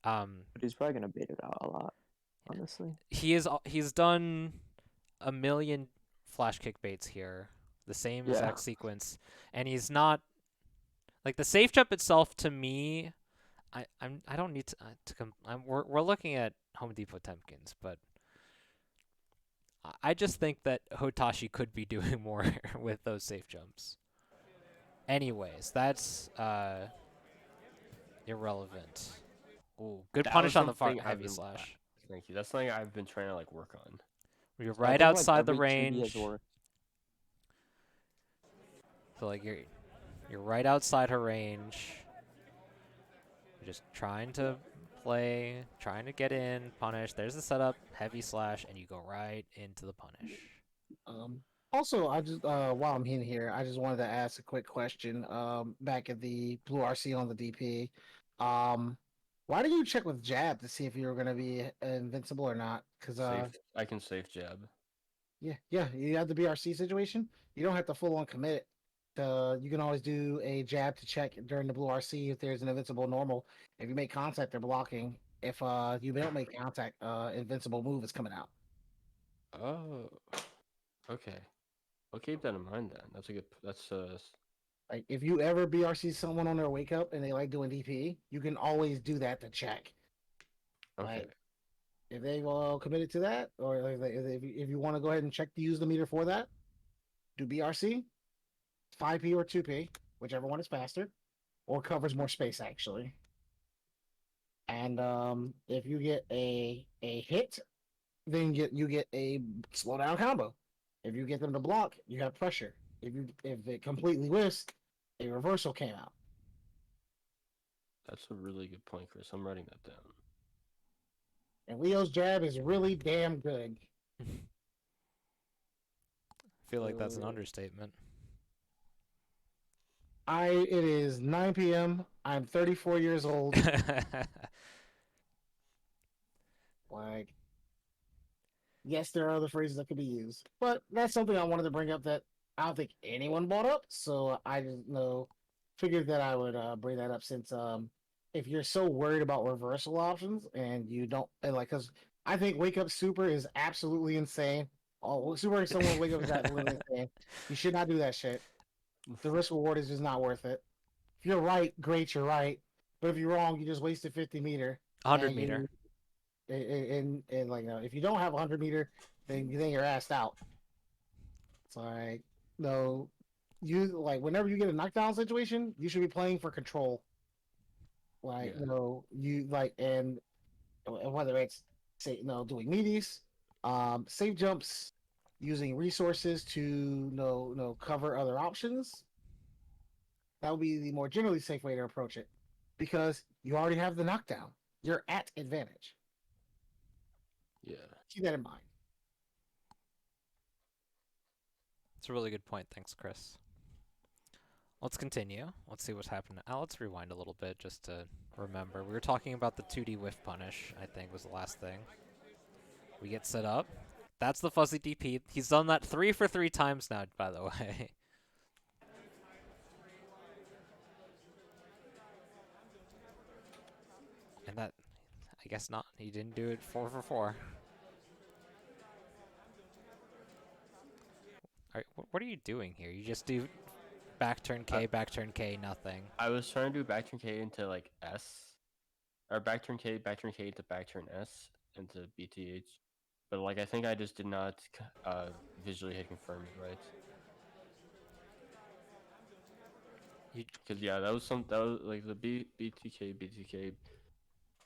but he's probably gonna bait it out a lot, Yeah. honestly. He's done a million flash kick baits here. the same Yeah. exact sequence, and he's not like the safe jump itself. To me, I don't need we're looking at Home Depot Temkins, but I just think that Hotashi could be doing more with those safe jumps. Anyways, that's irrelevant. Ooh, good That punish was on the something I've heavy been. slash. Thank you. That's something I've been trying to like work on. You're I right think like outside the every 2D has range. worked. So like you're right outside her range. You're just trying to play, trying to get in, punish. There's the setup, heavy slash, and you go right into the punish. Also, I just while I'm in here, I just wanted to ask a quick question. Back at the Blue RC on the DP, why did you check with Jab to see if you were gonna be invincible or not? Because Safe. I can safe jab. yeah, you have the BRC situation. You don't have to full on commit. You can always do a jab to check during the Blue RC if there's an invincible normal. If you make contact, they're blocking. If you don't make contact, invincible move is coming out. Oh. Okay. I'll keep that in mind then. That's a good. That's Like if you ever BRC someone on their wake up and they like doing DP, you can always do that to check. okay. Like if they committed to that, or if you want to go ahead and check to use the meter for that, do BRC, 5P or 2P, whichever one is faster, or covers more space actually. And if you get a hit, then you get a slowdown combo. If you get them to block, you have pressure. If it completely whiffs, a reversal came out. That's a really good point, Chris. I'm writing that down. And Leo's jab is really damn good. I feel like that's an understatement. It is 9 p.m. I'm 34 years old. Like, yes, there are other phrases that could be used, but that's something I wanted to bring up that I don't think anyone brought up. So I just figured that I would bring that up since if you're so worried about reversal options and you don't and like because I think wake up super is absolutely insane. Oh, super someone wake up is absolutely insane. You should not do that shit. The risk reward is just not worth it. If you're right, great, you're right. But if you're wrong, you just wasted 50 meter. 100 and meter. and like if you don't have 100 meter, then you're assed out. It's like no, you like whenever you get a knockdown situation, you should be playing for control. Like Yeah. you like and whether it's say doing meaties, safe jumps, using resources to cover other options. That would be the more generally safe way to approach it, because you already have the knockdown. You're at advantage. Yeah. Keep that in mind. It's a really good point. Thanks, Chris. Let's continue. Let's see what's happened. Let's rewind a little bit just to remember. We were talking about the 2D whiff punish, I think was the last thing. We get set up. That's the fuzzy DP. He's done that 3 for 3 times now, by the way. And that, I guess not. He didn't do it 4 for 4. Alright, what are you doing here? You just do back turn K, nothing. I was trying to do back turn K into like S, or back turn K into back turn S into BTH, but like I think I just did not visually hit confirm it right. Because yeah, that was like the BTK,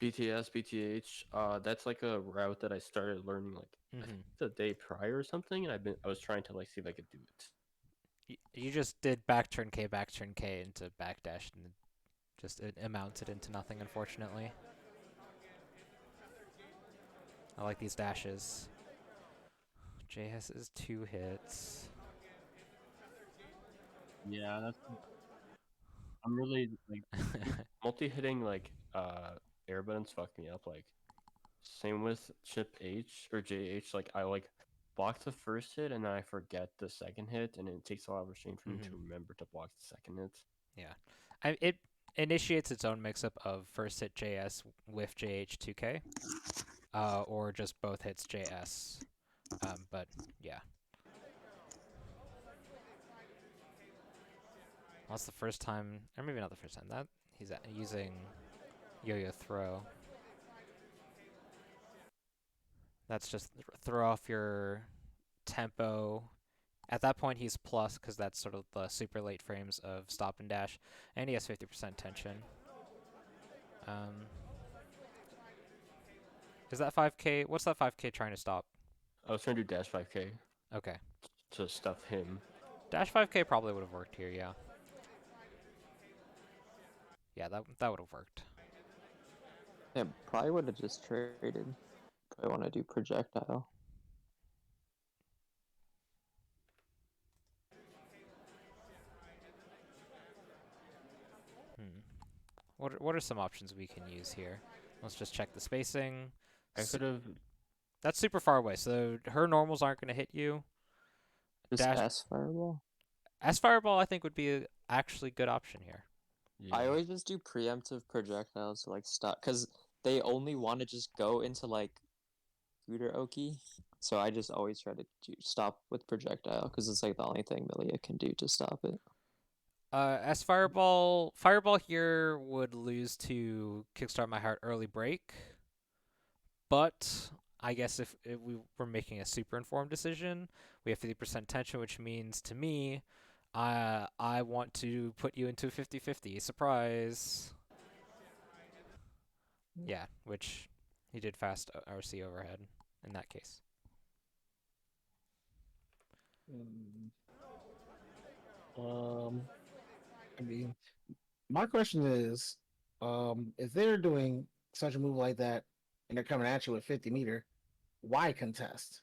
BTS, BTH. That's like a route that I started learning like I think the day prior or something, and I was trying to like see if I could do it. You just did back turn K into backdash, and just it amounted into nothing, unfortunately. I like these dashes. JS is 2 hits. Yeah, that's. I'm really like multi-hitting like air buttons fuck me up. Like same with chip H or JH. Like I like block the first hit and then I forget the second hit, and it takes a lot of restraint for me to remember to block the second hit. Yeah, it initiates its own mix-up of first hit JS with JH 2K, or just both hits JS. But yeah. That's the first time, or maybe not the first time, that he's using yo-yo throw. That's just throw off your tempo. At that point, he's plus because that's sort of the super late frames of stop and dash, and he has 50% tension. Is that 5K? What's that 5K trying to stop? I was trying to do dash 5K Okay. to stuff him. Dash 5K probably would have worked here, yeah. Yeah, that would have worked. Yeah, probably would have just traded. Probably want to do projectile. What are some options we can use here? Let's just check the spacing. I could have. That's super far away, so her normals aren't going to hit you. Just Dash S fireball. S fireball, I think, would be a actually good option here. Yeah. I always just do preemptive projectiles to like stop, because they only want to just go into like Scooter Oki. So I just always try to stop with projectile because it's like the only thing Milia can do to stop it. S fireball here would lose to Kickstart My Heart early break, but I guess if we were making a super informed decision, we have 50% tension, which means to me, I want to put you into 50-50. Surprise! Yeah, which he did fast RC overhead in that case. I mean, my question is, if they're doing such a move like that and they're coming at you with 50-meter, why contest?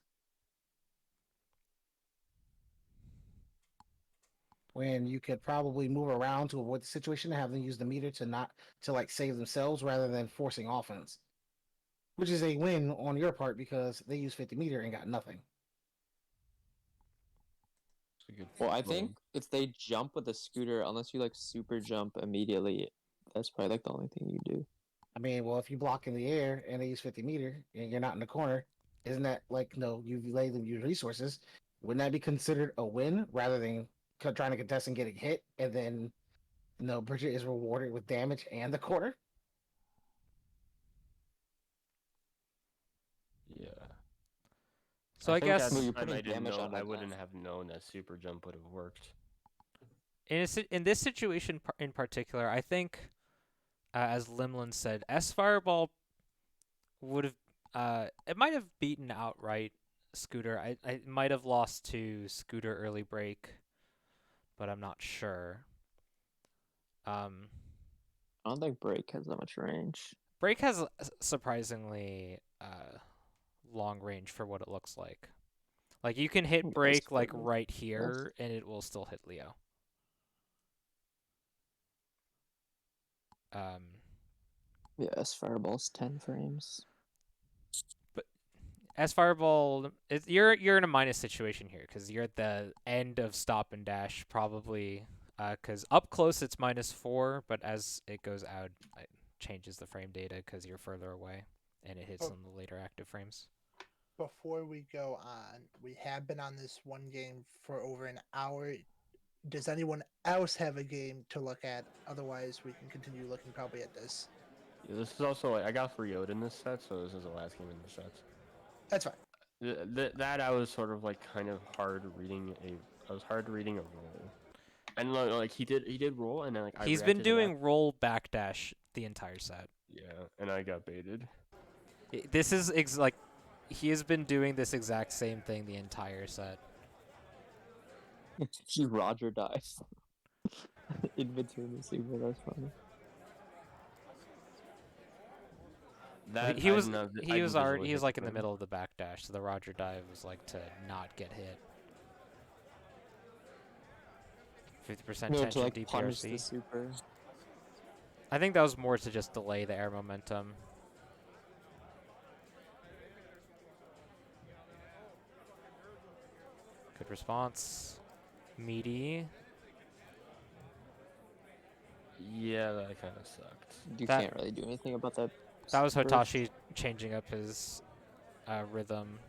When you could probably move around to avoid the situation and have them use the meter to like save themselves rather than forcing offense, which is a win on your part because they used 50-meter and got nothing. Well, I think if they jump with a scooter, unless you like super jump immediately, that's probably like the only thing you do. I mean, well, if you block in the air and they use 50-meter and you're not in the corner, isn't that like, no, you've laid them use resources? Wouldn't that be considered a win rather than trying to contest and getting hit and then Bridget is rewarded with damage and the corner? Yeah. So I think guess at the you're time putting I didn't damage know. on I them wouldn't now. have known that super jump would have worked. in this situation in particular, I think, as Limlin said, S fireball would have it might have beaten outright Scooter. I might have lost to Scooter early break, but I'm not sure. I don't think break has that much range. Break has surprisingly long range for what it looks like. Like you can hit Yes, break like but- right here and it will still hit Leo. Yes, fireball's 10 frames. As fireball, you're in a minus situation here because you're at the end of stop and dash probably. Because up close it's -4, but as it goes out, it changes the frame data because you're further away and it hits on the later active frames. Before we go on, we have been on this one game for over an hour. Does anyone else have a game to look at? Otherwise, we can continue looking probably at this. Yeah, this is also I got 3 0'd in this set, so this is the last game in the set. That's fine. That I was sort of like kind of hard reading I was hard reading a roll, and like he did roll, and then like He's been doing roll backdash the entire set. Yeah, and I got baited. This is like he has been doing this exact same thing the entire set. He Roger dies in between the super. That's funny. He was like in the middle of the backdash, so the Roger dive was like to not get hit. 50% No, tension to like punish the DPRC. super. I think that was more to just delay the air momentum. Good response. Meaty. Yeah, that kind of sucked. You That- can't really do anything about that. That was burst. Hotashi changing up his rhythm.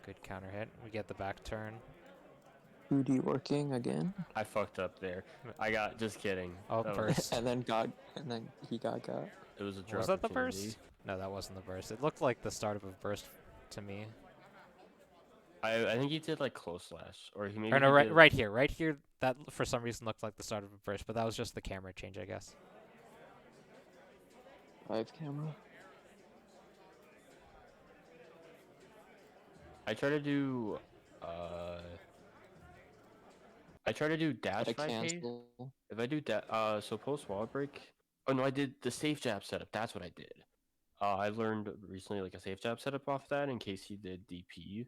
Good counter hit. We get the back turn. 2D working again. I fucked up there. I got just kidding. Oh, That burst. And then he got. it was a drop Was that the opportunity. burst? No, that wasn't the burst. It looked like the start of a burst to me. I think he did like close slash, or he maybe Or no, he right, did- right here. Right here, that for some reason looked like the start of a burst, but that was just the camera change, I guess. 5 camera. I try to do uh dash Gotta 5K. cancel. If I do that, so post wall break. Oh no, I did the safe jab setup. That's what I did. I learned recently like a safe jab setup off that in case he did DP.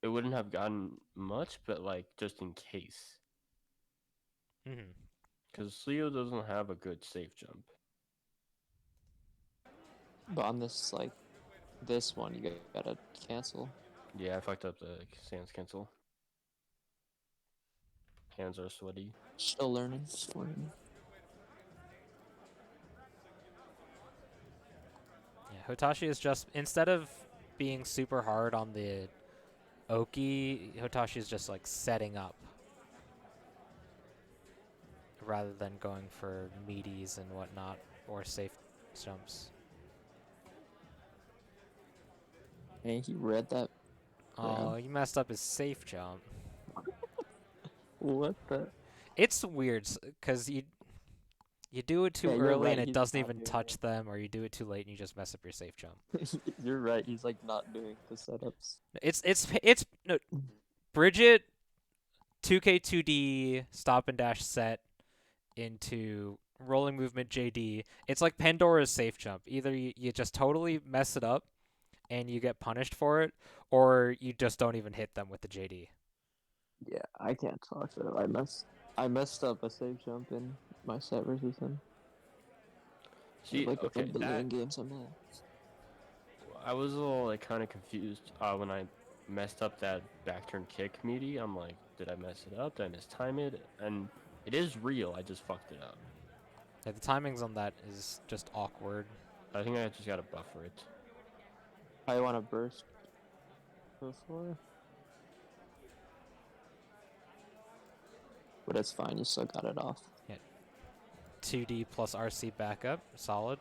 It wouldn't have gotten much, but like just in case, Mm-hmm. because Leo doesn't have a good safe jump. But on this this one, you gotta cancel. Yeah, I fucked up the stance cancel. Hands are sweaty. Still learning. Still learning. Yeah, Hotashi is just, instead of being super hard on the Oki, Hotashi is just like setting up rather than going for meaties and whatnot or safe jumps. And he read that. Oh, you messed up his safe jump. What the? It's weird because you do it too Yeah, you're early right, and it he's doesn't not even doing touch them, or you do it too late and you just mess up your safe jump. You're right. He's like not doing the setups. It's no, Bridget 2K2D stop and dash set into rolling movement JD. It's like Pandora's safe jump. Either you just totally mess it up and you get punished for it, or you just don't even hit them with the JD. Yeah, I can't talk to him. I messed up a safe jump in my set versus him. See, Like okay, a that billion games on that. I was a little like kind of confused when I messed up that back turn kick meaty. I'm like, did I mess it up? Did I mistime it? And it is real. I just fucked it up. Yeah, the timings on that is just awkward. I think I just gotta buffer it. I want to burst before. But it's fine, you still got it off. 2D plus RC backup, solid.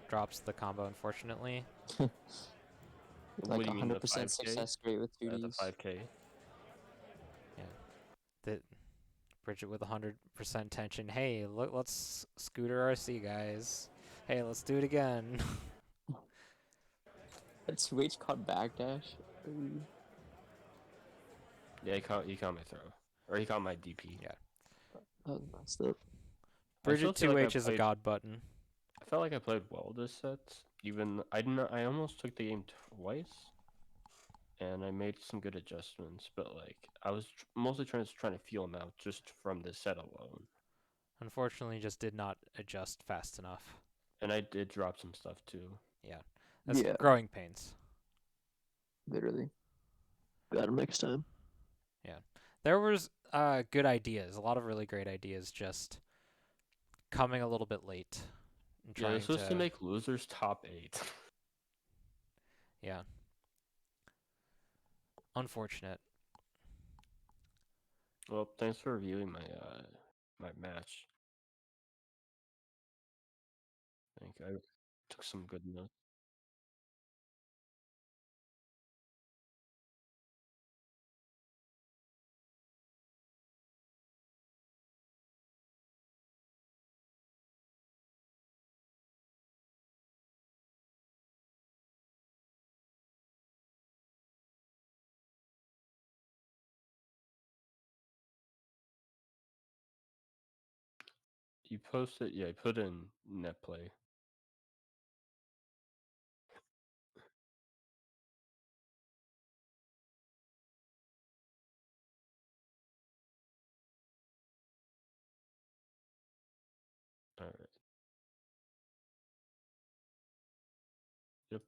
Drops the combo, unfortunately. What Like do you mean, the 100% 5K? success rate with The 2Ds. 5K. The Bridget with 100% tension. Hey, look, let's scooter RC, guys. Hey, let's do it again. That switch caught backdash. Yeah, he caught my throw, or he caught my DP. Yeah. That was messed up. Bridget feel like I 2H is a played- god button. I felt like I played well this set. Even I didn't. I almost took the game twice, and I made some good adjustments. But like I was mostly trying to feel them out just from this set alone. Unfortunately, just did not adjust fast enough. And I did drop some stuff too. That's Yeah. growing pains. Literally. Got him next time. There was good ideas, a lot of really great ideas, just coming a little bit late. And Yeah, they're trying supposed to make losers top 8. Yeah. Unfortunate. Well, thanks for reviewing my my match. I think I took some good notes. You posted, yeah, you put in net play. All right. Yep.